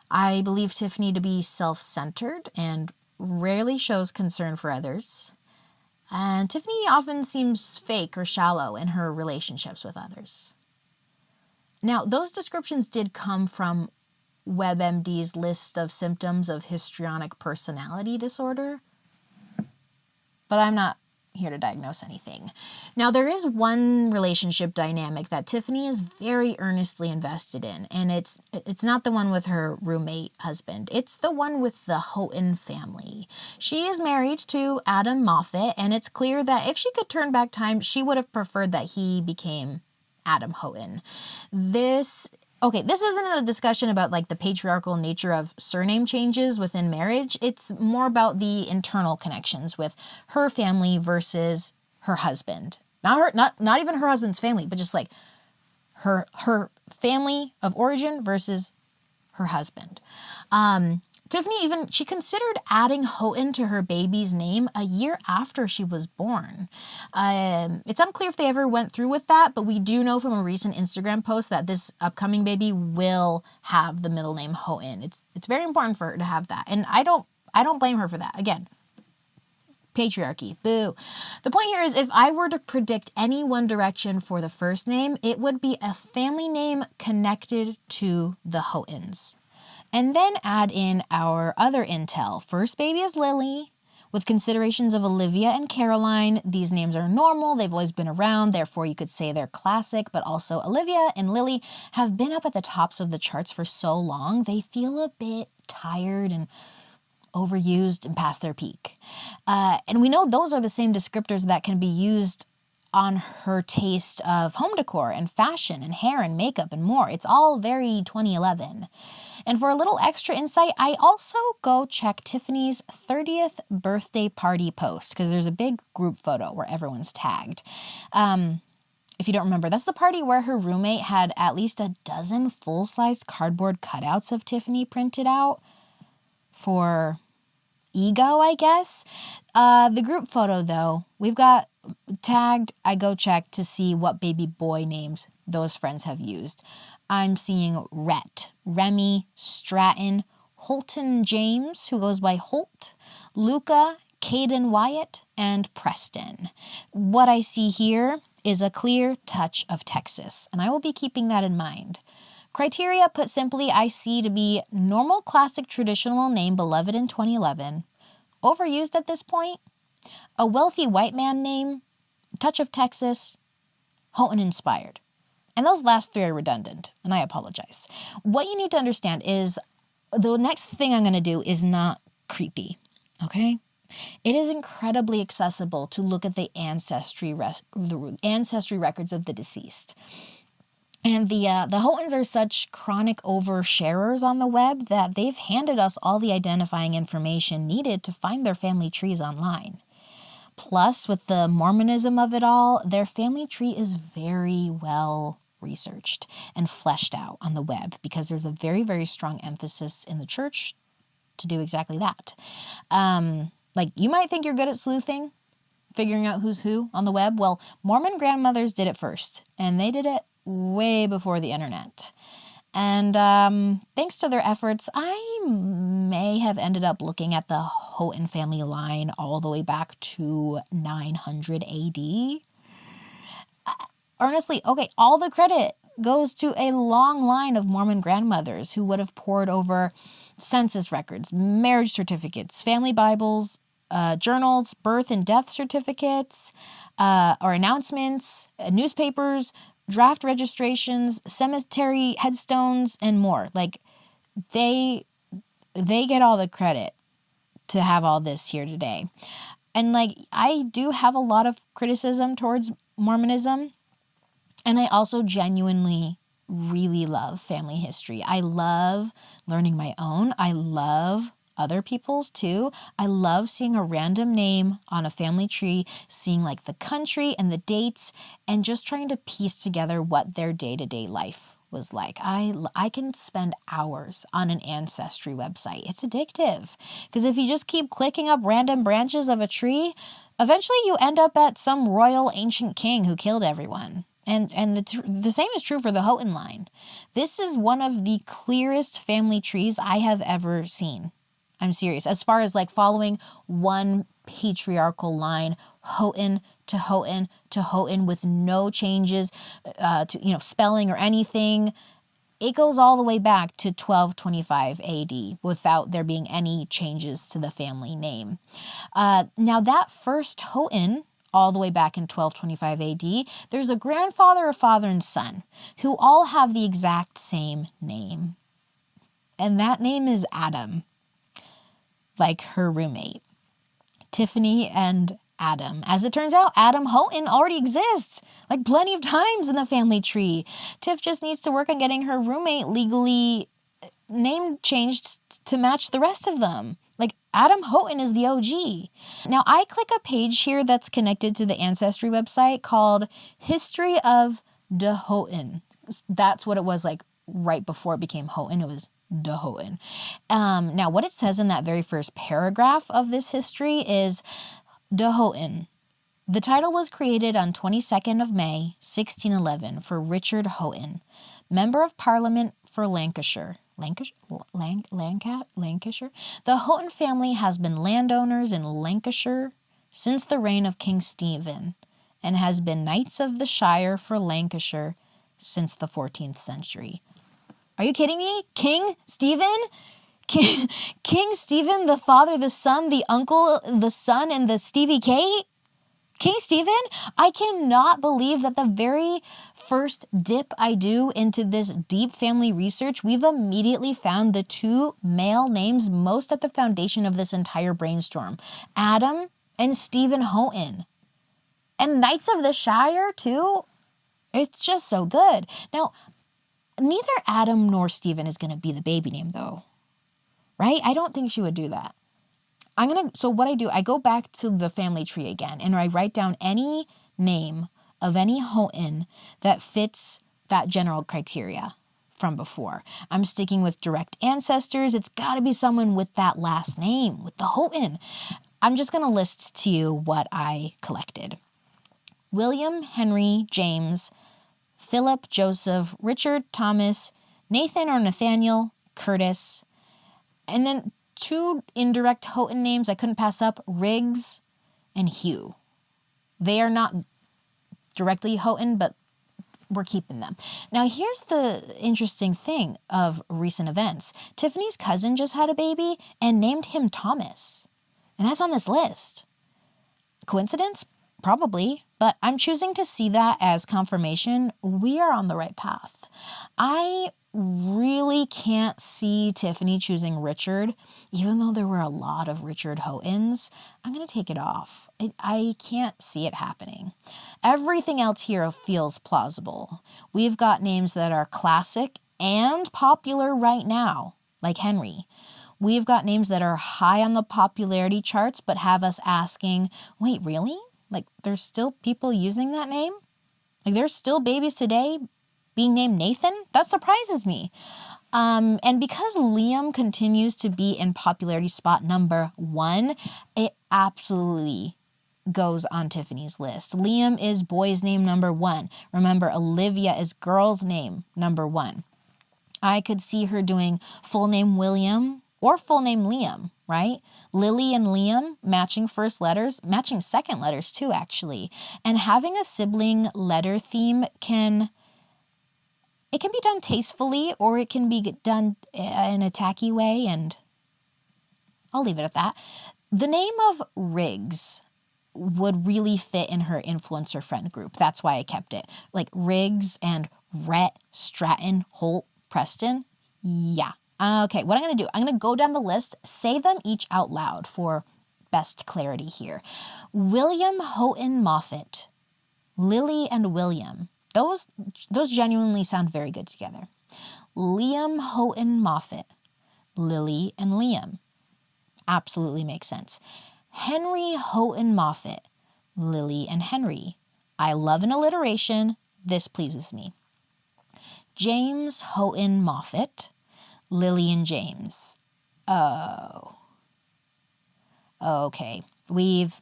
I believe Tiffany to be self-centered and rarely shows concern for others. And Tiffany often seems fake or shallow in her relationships with others. Now, those descriptions did come from WebMD's list of symptoms of histrionic personality disorder, but I'm not here to diagnose anything. Now, there is one relationship dynamic that Tiffany is very earnestly invested in, and it's not the one with her roommate husband. It's the one with the Houghton family. She is married to Adam Moffit, and it's clear that if she could turn back time, she would have preferred that he became Adam Houghton. This isn't a discussion about like the patriarchal nature of surname changes within marriage. It's more about the internal connections with her family versus her husband. Not even her husband's family, but just like her family of origin versus her husband. Tiffany she considered adding Houghton to her baby's name a year after she was born. It's unclear if they ever went through with that, but we do know from a recent Instagram post that this upcoming baby will have the middle name Houghton. It's very important for her to have that, and I don't blame her for that. Again, patriarchy, boo. The point here is, if I were to predict any one direction for the first name, it would be a family name connected to the Houghtons. And then add in our other intel. First baby is Lily, with considerations of Olivia and Caroline. These names are normal. They've always been around. Therefore, you could say they're classic. But also, Olivia and Lily have been up at the tops of the charts for so long, they feel a bit tired and overused and past their peak. And we know those are the same descriptors that can be used on her taste of home decor and fashion and hair and makeup and more. It's all very 2011. And for a little extra insight, I also go check Tiffany's 30th birthday party post because there's a big group photo where everyone's tagged. If you don't remember, that's the party where her roommate had at least a dozen full-sized cardboard cutouts of Tiffany printed out for ego, I guess. The group photo, though, we've got tagged. I go check to see what baby boy names those friends have used. I'm seeing Rhett, Remy, Stratton, Holton James, who goes by Holt, Luca, Caden Wyatt, and Preston. What I see here is a clear touch of Texas, and I will be keeping that in mind. Criteria, put simply, I see to be normal, classic, traditional name beloved in 2011, overused at this point, a wealthy white man name, touch of Texas, Houghton inspired. And those last three are redundant, and I apologize. What you need to understand is the next thing I'm going to do is not creepy, okay? It is incredibly accessible to look at the ancestry records of the deceased. And the Houghtons are such chronic oversharers on the web that they've handed us all the identifying information needed to find their family trees online. Plus, with the Mormonism of it all, their family tree is very well researched and fleshed out on the web because there's a very, very strong emphasis in the church to do exactly that. Like, you might think you're good at sleuthing, figuring out who's who on the web. Well, Mormon grandmothers did it first, and they did it way before the internet. And thanks to their efforts, I may have ended up looking at the Houghton family line all the way back to 900 AD. Honestly, okay, all the credit goes to a long line of Mormon grandmothers who would have pored over census records, marriage certificates, family Bibles, journals, birth and death certificates, or announcements, newspapers, draft registrations, cemetery headstones, and more. Like, they get all the credit to have all this here today. And like, I do have a lot of criticism towards Mormonism, and I also genuinely really love family history. I love learning my own. I love other people's too. I love seeing a random name on a family tree, seeing like the country and the dates, and just trying to piece together what their day-to-day life was like. I can spend hours on an ancestry website. It's addictive because if you just keep clicking up random branches of a tree, eventually you end up at some royal ancient king who killed everyone. And the same is true for the Houghton line. This is one of the clearest family trees I have ever seen. I'm serious. As far as like following one patriarchal line, Houghton to Houghton to Houghton, with no changes to spelling or anything. It goes all the way back to 1225 AD without there being any changes to the family name. Now that first Houghton, all the way back in 1225 AD, there's a grandfather, a father, and son who all have the exact same name. And that name is Adam, like her roommate. Tiffany and Adam. As it turns out, Adam Houghton already exists, like plenty of times in the family tree. Tiff just needs to work on getting her roommate legally name changed to match the rest of them. Like, Adam Houghton is the OG. Now, I click a page here that's connected to the Ancestry website called History of de Houghton. That's what it was like right before it became Houghton. It was de Houghton. Now, what it says in that very first paragraph of this history is de Houghton. The title was created on 22nd of May, 1611 for Richard Houghton, Member of Parliament for Lancashire. Lancashire? The Houghton family has been landowners in Lancashire since the reign of King Stephen and has been Knights of the Shire for Lancashire since the 14th century. Are you kidding me? King Stephen? King Stephen, the father, the son, the uncle, the son, and the Stevie K? King Stephen, I cannot believe that the very first dip I do into this deep family research, we've immediately found the two male names most at the foundation of this entire brainstorm. Adam and Stephen Houghton. And Knights of the Shire, too. It's just so good. Now, neither Adam nor Stephen is going to be the baby name, though. Right? I don't think she would do that. So what I do, I go back to the family tree again, and I write down any name of any Houghton that fits that general criteria from before. I'm sticking with direct ancestors. It's got to be someone with that last name, with the Houghton. I'm just going to list to you what I collected. William, Henry, James, Philip, Joseph, Richard, Thomas, Nathan or Nathaniel, Curtis, and then two indirect Houghton names I couldn't pass up, Riggs and Hugh. They are not directly Houghton, but we're keeping them. Now, here's the interesting thing of recent events. Tiffany's cousin just had a baby and named him Thomas. And that's on this list. Coincidence? Probably, but I'm choosing to see that as confirmation we are on the right path. I really can't see Tiffany choosing Richard, even though there were a lot of Richard Houghtons. I'm going to take it off. I can't see it happening. Everything else here feels plausible. We've got names that are classic and popular right now, like Henry. We've got names that are high on the popularity charts, but have us asking, wait, really? Like, there's still people using that name? Like, there's still babies today being named Nathan? That surprises me. And because Liam continues to be in popularity spot number 1, it absolutely goes on Tiffany's list. Liam is boy's name number 1. Remember, Olivia is girl's name number 1. I could see her doing full name William or full name Liam, right? Lily and Liam, matching first letters, matching second letters too, actually. And having a sibling letter theme can be done tastefully, or it can be done in a tacky way, and I'll leave it at that. The name of Riggs would really fit in her influencer friend group. That's why I kept it. Like Riggs and Rhett, Stratton, Holt, Preston. Yeah. Okay, what I'm going to do, I'm going to go down the list, say them each out loud for best clarity here. William Houghton Moffit, Lily and William. Those genuinely sound very good together. Liam Houghton Moffit, Lily and Liam. Absolutely makes sense. Henry Houghton Moffit, Lily and Henry. I love an alliteration. This pleases me. James Houghton Moffit, Lily and James. Oh. Okay. We've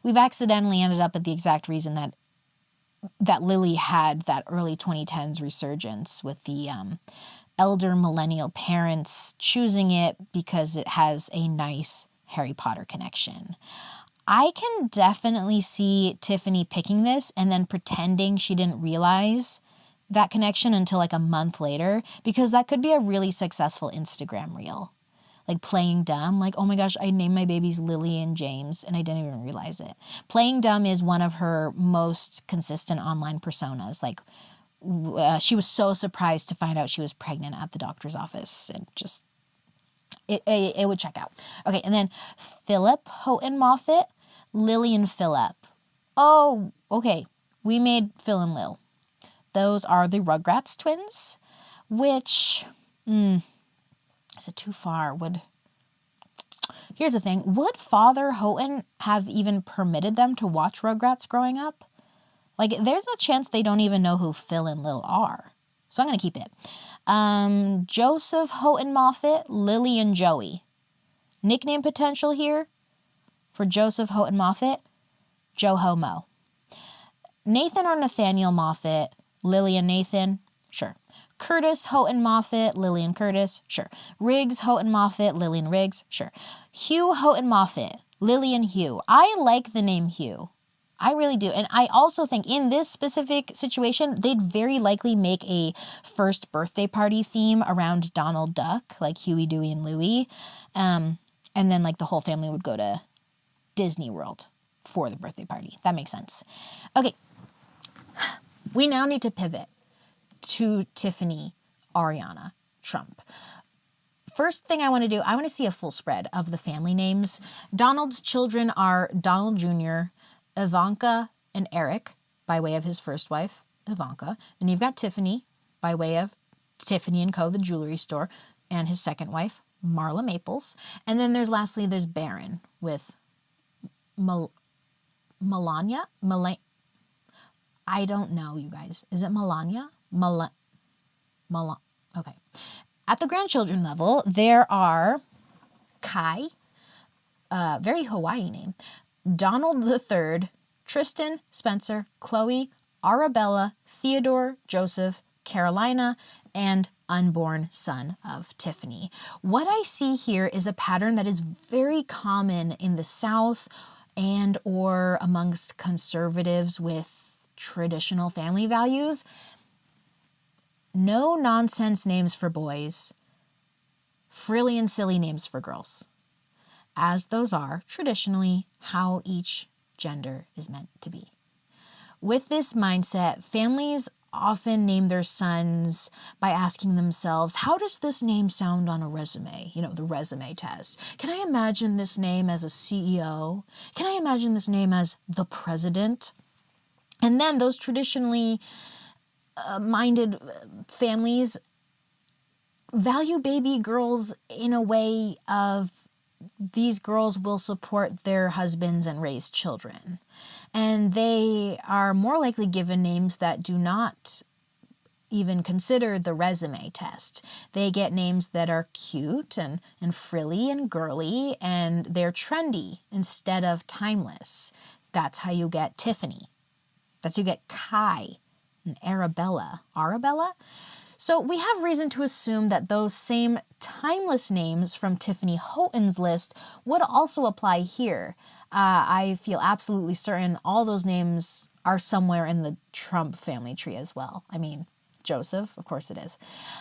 accidentally ended up at the exact reason that Lily had that early 2010s resurgence with the elder millennial parents choosing it because it has a nice Harry Potter connection. I can definitely see Tiffany picking this and then pretending she didn't realize that connection until like a month later, because that could be a really successful Instagram reel. Like playing dumb, like, oh my gosh, I named my babies Lily and James and I didn't even realize it. Playing dumb is one of her most consistent online personas. Like, she was so surprised to find out she was pregnant at the doctor's office, and just, it would check out. Okay, and then Philip Houghton Moffit, Lily and Philip. Oh, okay, we made Phil and Lil. Those are the Rugrats twins, which, is it too far? Here's the thing. Would Father Houghton have even permitted them to watch Rugrats growing up? Like, there's a chance they don't even know who Phil and Lil are. So I'm going to keep it. Joseph Houghton Moffit, Lily and Joey. Nickname potential here for Joseph Houghton Moffit, Joe Homo. Nathan or Nathaniel Moffit, Lily and Nathan, sure. Curtis Houghton Moffit, Lily and Curtis, sure. Riggs Houghton Moffit, Lily and Riggs, sure. Hugh Houghton Moffit, Lily and Hugh. I like the name Hugh. I really do. And I also think in this specific situation, they'd very likely make a first birthday party theme around Donald Duck, like Huey, Dewey, and Louie. And then like the whole family would go to Disney World for the birthday party. That makes sense. Okay. We now need to pivot to Tiffany Ariana Trump. First thing I want to do, I want to see a full spread of the family names. Donald's children are Donald Jr., Ivanka, and Eric, by way of his first wife, Ivanka. Then you've got Tiffany, by way of Tiffany & Co., the jewelry store, and his second wife, Marla Maples. And then lastly, there's Barron with Melania? I don't know, you guys. Is it Melania? Okay. At the grandchildren level, there are Kai, very Hawaii name, Donald III, Tristan, Spencer, Chloe, Arabella, Theodore, Joseph, Carolina, and unborn son of Tiffany. What I see here is a pattern that is very common in the South and or amongst conservatives with traditional family values. No nonsense names for boys, frilly and silly names for girls, as those are traditionally how each gender is meant to be. With this mindset, families often name their sons by asking themselves, how does this name sound on a resume? You know, the resume test. Can I imagine this name as a CEO? Can I imagine this name as the president? And then those traditionally minded families value baby girls in a way of these girls will support their husbands and raise children. And they are more likely given names that do not even consider the resume test. They get names that are cute and frilly and girly, and they're trendy instead of timeless. That's how you get Tiffany. That's how you get Kai and Arabella. Arabella? So we have reason to assume that those same timeless names from Tiffany Houghton's list would also apply here. I feel absolutely certain all those names are somewhere in the Trump family tree as well. I mean, Joseph, of course it is.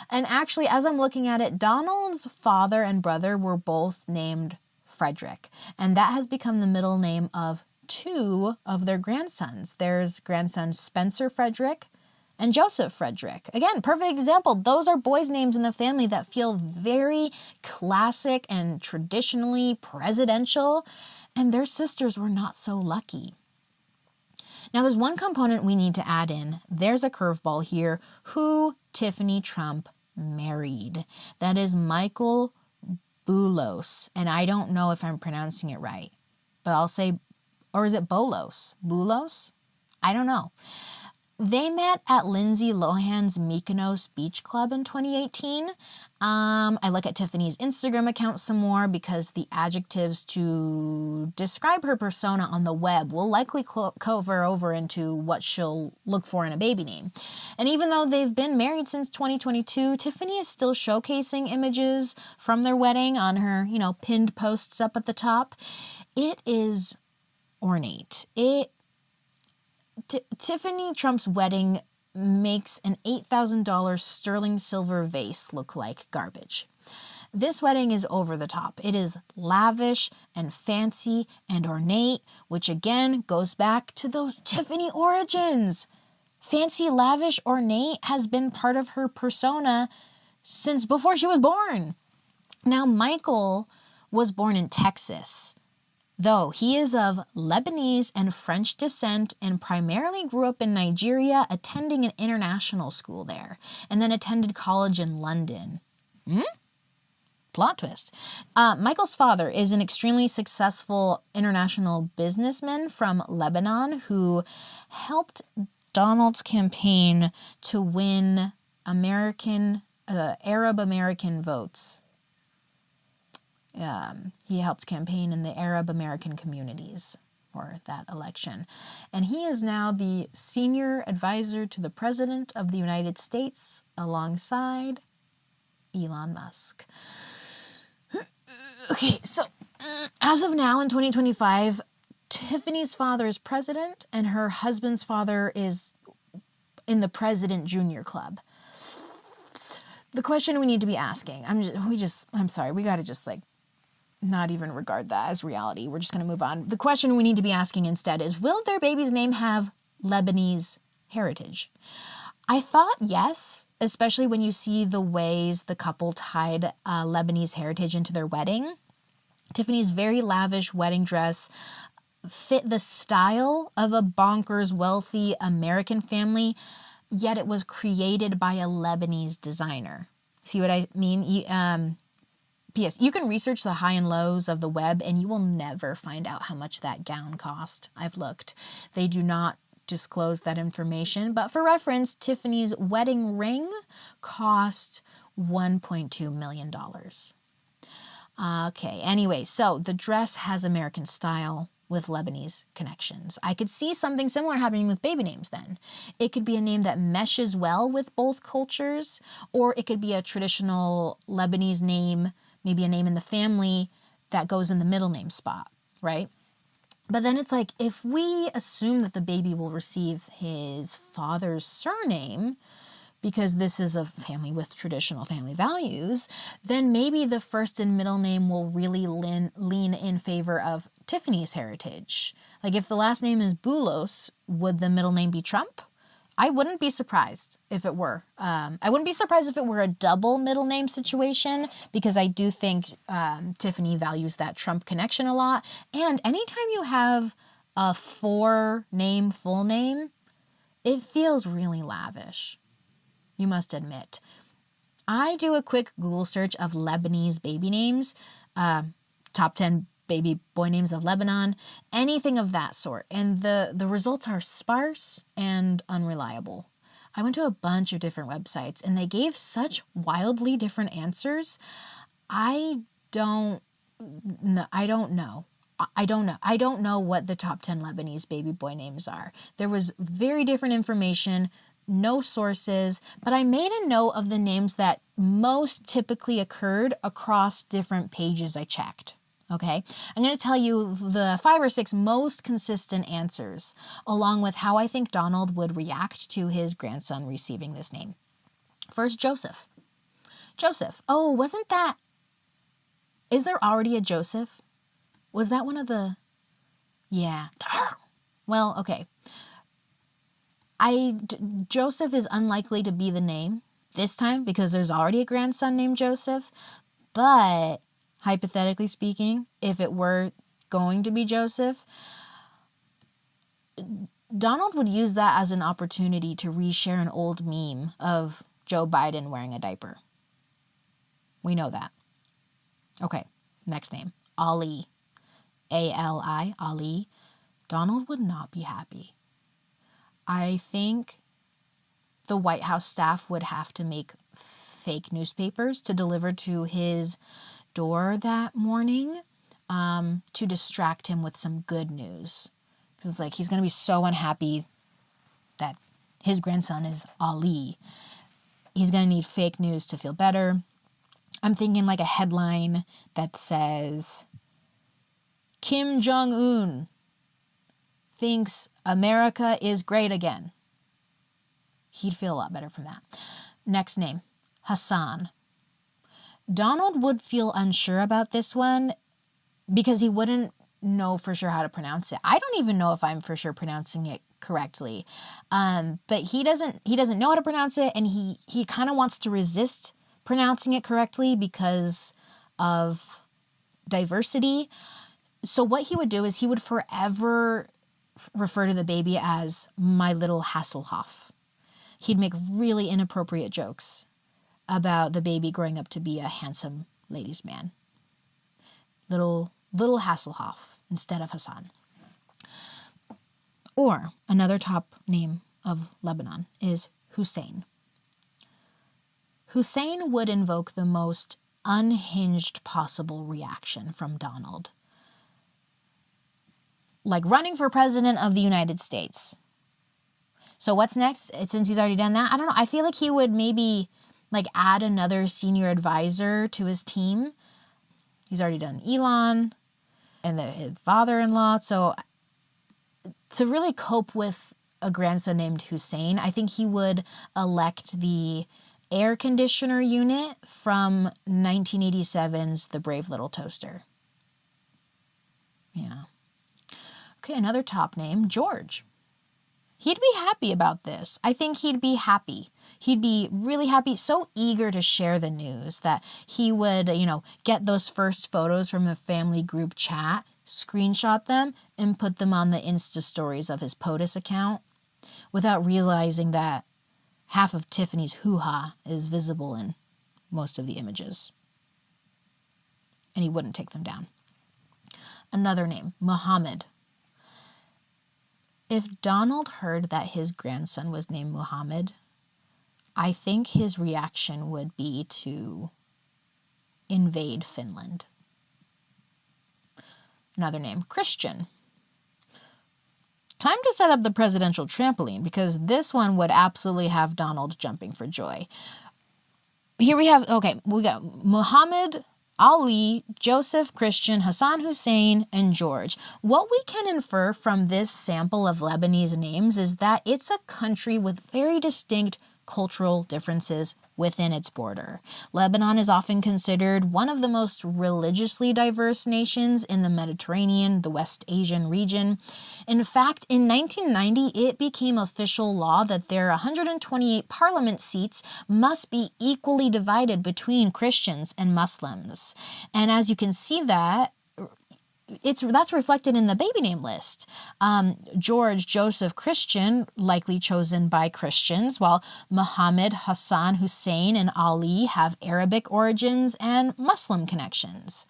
And actually, as I'm looking at it, Donald's father and brother were both named Frederick, and that has become the middle name of two of their grandsons. There's grandson Spencer Frederick and Joseph Frederick. Again, perfect example. Those are boys' names in the family that feel very classic and traditionally presidential, and their sisters were not so lucky. Now, there's one component we need to add in. There's a curveball here. Who Tiffany Trump married. That is Michael Boulos, and I don't know if I'm pronouncing it right, but I'll say, or is it Bolos? Boulos? I don't know. They met at Lindsay Lohan's Mykonos Beach Club in 2018. I look at Tiffany's Instagram account some more because the adjectives to describe her persona on the web will likely cover over into what she'll look for in a baby name. And even though they've been married since 2022, Tiffany is still showcasing images from their wedding on her, pinned posts up at the top. It is ornate. Tiffany Trump's wedding makes an $8,000 sterling silver vase look like garbage. This wedding is over the top. It is lavish and fancy and ornate, which again goes back to those Tiffany origins. Fancy, lavish, ornate has been part of her persona since before she was born. Now, Michael was born in Texas, though he is of Lebanese and French descent and primarily grew up in Nigeria, attending an international school there, and then attended college in London. Plot twist. Michael's father is an extremely successful international businessman from Lebanon who helped Donald's campaign to win Arab American votes. He helped campaign in the Arab American communities for that election. And he is now the senior advisor to the President of the United States alongside Elon Musk. Okay, so as of now in 2025, Tiffany's father is president and her husband's father is in the President Junior Club. The question we need to be asking, we got to just not even regard that as reality. We're just going to move on. The question we need to be asking instead is, will their baby's name have Lebanese heritage? I thought yes, especially when you see the ways the couple tied Lebanese heritage into their wedding. Tiffany's very lavish wedding dress fit the style of a bonkers wealthy American family, yet it was created by a Lebanese designer. See what I mean? P.S. You can research the high and lows of the web and you will never find out how much that gown cost. I've looked. They do not disclose that information, but for reference, Tiffany's wedding ring cost $1.2 million. Okay, anyway, so the dress has American style with Lebanese connections. I could see something similar happening with baby names then. It could be a name that meshes well with both cultures, or it could be a traditional Lebanese name, maybe a name in the family that goes in the middle name spot, right? But then it's like, if we assume that the baby will receive his father's surname, because this is a family with traditional family values, then maybe the first and middle name will really lean in favor of Tiffany's heritage. Like if the last name is Boulos, would the middle name be Trump? I wouldn't be surprised if it were. I wouldn't be surprised if it were a double middle name situation, because I do think Tiffany values that Trump connection a lot. And anytime you have a 4-name full name, it feels really lavish. You must admit. I do a quick Google search of Lebanese baby names, top 10 baby boy names of Lebanon, anything of that sort. And the results are sparse and unreliable. I went to a bunch of different websites and they gave such wildly different answers. I don't know. I don't know what the top 10 Lebanese baby boy names are. There was very different information, no sources, but I made a note of the names that most typically occurred across different pages I checked. Okay, I'm going to tell you the 5 or 6 most consistent answers, along with how I think Donald would react to his grandson receiving this name. First, Joseph. Joseph. Oh, wasn't that... Is there already a Joseph? Was that one of the... Yeah. Well, okay. Joseph is unlikely to be the name this time because there's already a grandson named Joseph, but... hypothetically speaking, if it were going to be Joseph, Donald would use that as an opportunity to reshare an old meme of Joe Biden wearing a diaper. We know that. Okay, next name. Ali. A-L-I, Ali. Donald would not be happy. I think the White House staff would have to make fake newspapers to deliver to his door that morning to distract him with some good news. Because it's like he's going to be so unhappy that his grandson is Ali. He's going to need fake news to feel better. I'm thinking like a headline that says, Kim Jong-un thinks America is great again. He'd feel a lot better from that. Next name, Hassan. Donald would feel unsure about this one because he wouldn't know for sure how to pronounce it. I don't even know if I'm for sure pronouncing it correctly. But he doesn't know how to pronounce it, and he kind of wants to resist pronouncing it correctly because of diversity. So what he would do is he would forever refer to the baby as my little Hasselhoff. He'd make really inappropriate jokes about the baby growing up to be a handsome ladies' man. Little Hasselhoff instead of Hassan. Or another top name of Lebanon is Hussein. Hussein would invoke the most unhinged possible reaction from Donald. Like running for president of the United States. So what's next? Since he's already done that, I don't know. I feel like he would maybe add another senior advisor to his team. He's already done Elon and his father-in-law. So to really cope with a grandson named Hussein, I think he would elect the air conditioner unit from 1987's The Brave Little Toaster. Yeah. Okay, another top name, George. He'd be happy about this. I think he'd be happy. He'd be really happy, so eager to share the news that he would, get those first photos from the family group chat, screenshot them, and put them on the Insta stories of his POTUS account without realizing that half of Tiffany's hoo-ha is visible in most of the images. And he wouldn't take them down. Another name, Muhammad. If Donald heard that his grandson was named Muhammad, I think his reaction would be to invade Finland. Another name, Christian. Time to set up the presidential trampoline because this one would absolutely have Donald jumping for joy. Here we got Muhammad, Ali, Joseph, Christian, Hassan Hussein, and George. What we can infer from this sample of Lebanese names is that it's a country with very distinct cultural differences within its border. Lebanon is often considered one of the most religiously diverse nations in the Mediterranean, the West Asian region. In fact, in 1990, it became official law that their 128 parliament seats must be equally divided between Christians and Muslims. And as you can see that's reflected in the baby name list. George, Joseph, Christian, likely chosen by Christians, while Muhammad, Hassan, Hussein, and Ali have Arabic origins and Muslim connections.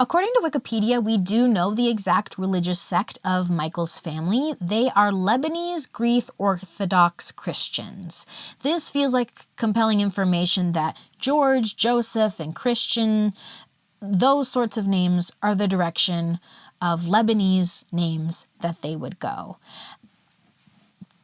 According to Wikipedia, we do know the exact religious sect of Michael's family. They are Lebanese Greek Orthodox Christians. This feels like compelling information that George, Joseph, and Christian, those sorts of names are the direction of Lebanese names that they would go.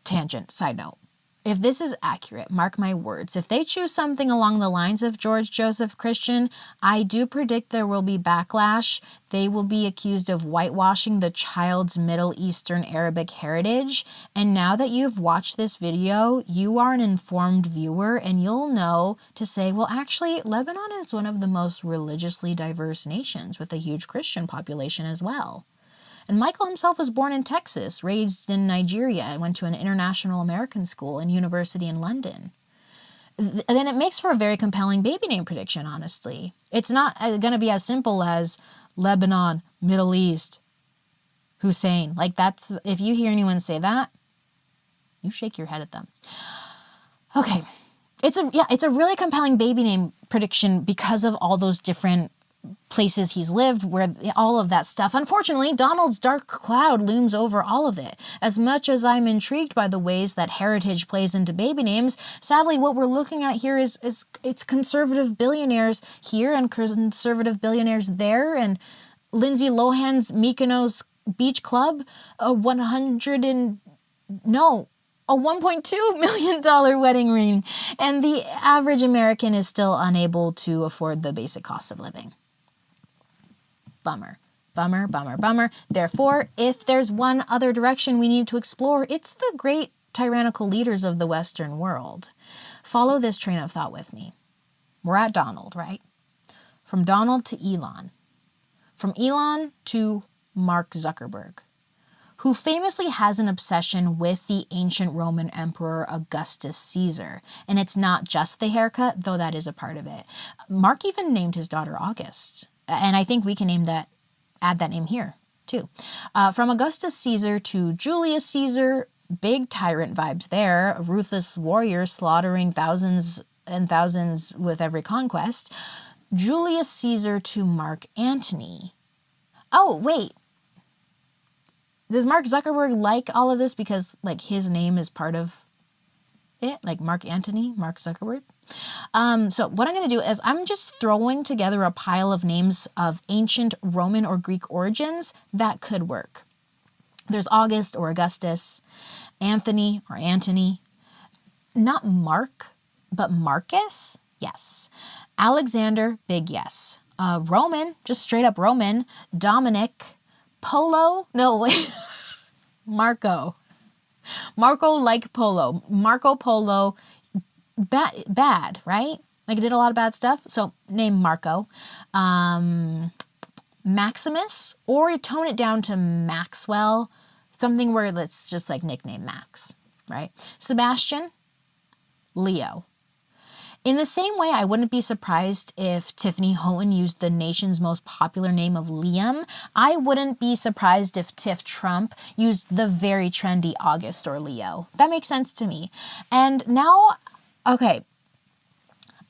Tangent, side note. If this is accurate, mark my words, if they choose something along the lines of George, Joseph, Christian, I do predict there will be backlash. They will be accused of whitewashing the child's Middle Eastern Arabic heritage. And now that you've watched this video, you are an informed viewer and you'll know to say, well, actually, Lebanon is one of the most religiously diverse nations with a huge Christian population as well. And Michael himself was born in Texas, raised in Nigeria, and went to an international American school and university in London. Then it makes for a very compelling baby name prediction, honestly. It's not going to be as simple as Lebanon, Middle East, Hussein. If you hear anyone say that, you shake your head at them. Okay. It's a really compelling baby name prediction because of all those different places he's lived, where all of that stuff. Unfortunately, Donald's dark cloud looms over all of it. As much as I'm intrigued by the ways that heritage plays into baby names, sadly, what we're looking at here is it's conservative billionaires here and conservative billionaires there, and Lindsay Lohan's Mykonos Beach Club, a $1.2 million wedding ring, and the average American is still unable to afford the basic cost of living. Bummer. Bummer, bummer, bummer. Therefore, if there's one other direction we need to explore, it's the great tyrannical leaders of the Western world. Follow this train of thought with me. We're at Donald, right? From Donald to Elon. From Elon to Mark Zuckerberg, who famously has an obsession with the ancient Roman Emperor Augustus Caesar. And it's not just the haircut, though that is a part of it. Mark even named his daughter August. And I think we can add that name here, too. From Augustus Caesar to Julius Caesar, big tyrant vibes there, a ruthless warrior slaughtering thousands and thousands with every conquest. Julius Caesar to Mark Antony. Oh, wait. Does Mark Zuckerberg like all of this because, his name is part of it? Like Mark Antony, Mark Zuckerberg? So what I'm going to do is I'm just throwing together a pile of names of ancient Roman or Greek origins that could work. There's August or Augustus, Anthony or Antony, not Mark, but Marcus, yes. Alexander, big yes. Roman, just straight up Roman. Dominic, Polo, no, wait, Marco like Polo. Marco Polo, bad, right? Did a lot of bad stuff. So name Marco. Maximus, or you tone it down to Maxwell, something where let's just like nickname Max, right? Sebastian, Leo. In the same way, I wouldn't be surprised if Tiffany Houghton used the nation's most popular name of Liam. I wouldn't be surprised if Tiff Trump used the very trendy August or Leo. That makes sense to me. And now, okay,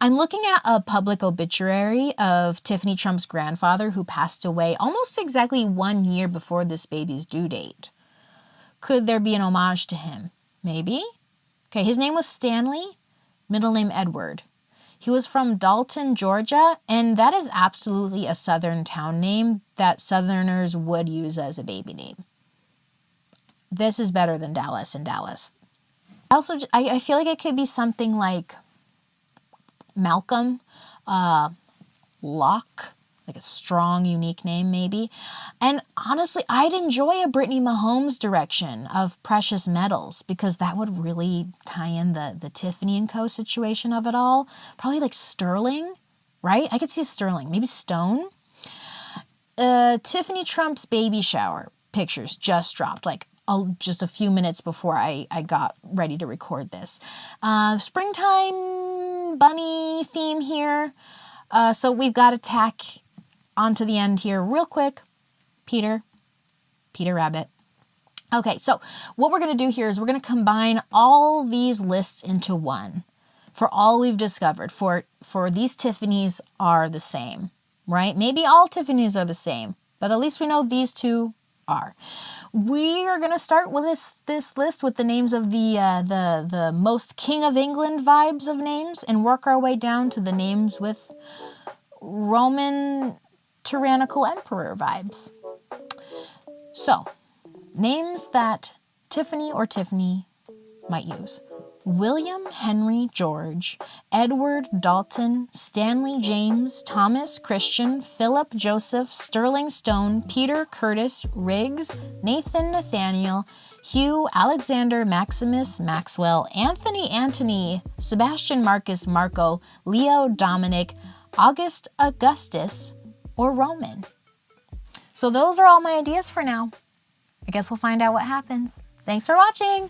I'm looking at a public obituary of Tiffany Trump's grandfather who passed away almost exactly 1 year before this baby's due date. Could there be an homage to him? Maybe. Okay, his name was Stanley. Middle name Edward. He was from Dalton, Georgia, and that is absolutely a Southern town name that Southerners would use as a baby name. This is better than Dallas and Dallas. Also, I feel like it could be something like Malcolm, Locke, like a strong, unique name maybe. And honestly, I'd enjoy a Brittany Mahomes direction of precious metals because that would really tie in the Tiffany & Co. situation of it all. Probably like sterling, right? I could see sterling, maybe stone. Tiffany Trump's baby shower pictures just dropped, like just a few minutes before I got ready to record this. Springtime bunny theme here. So we've got to tack onto the end here real quick. Peter Rabbit. Okay, so what we're going to do here is we're going to combine all these lists into one for all we've discovered. For these Tiffanys are the same, right? Maybe all Tiffanys are the same, but at least we know these two are. We are going to start with this list with the names of the most King of England vibes of names and work our way down to the names with Roman tyrannical emperor vibes. So, names that Tiffany or Tiffany might use. William Henry George, Edward Dalton, Stanley James, Thomas Christian, Philip Joseph, Sterling Stone, Peter Curtis, Riggs, Nathan Nathaniel, Hugh Alexander Maximus Maxwell, Anthony Antony, Sebastian Marcus Marco, Leo Dominic, August Augustus, or Roman. So those are all my ideas for now. I guess we'll find out what happens. Thanks for watching.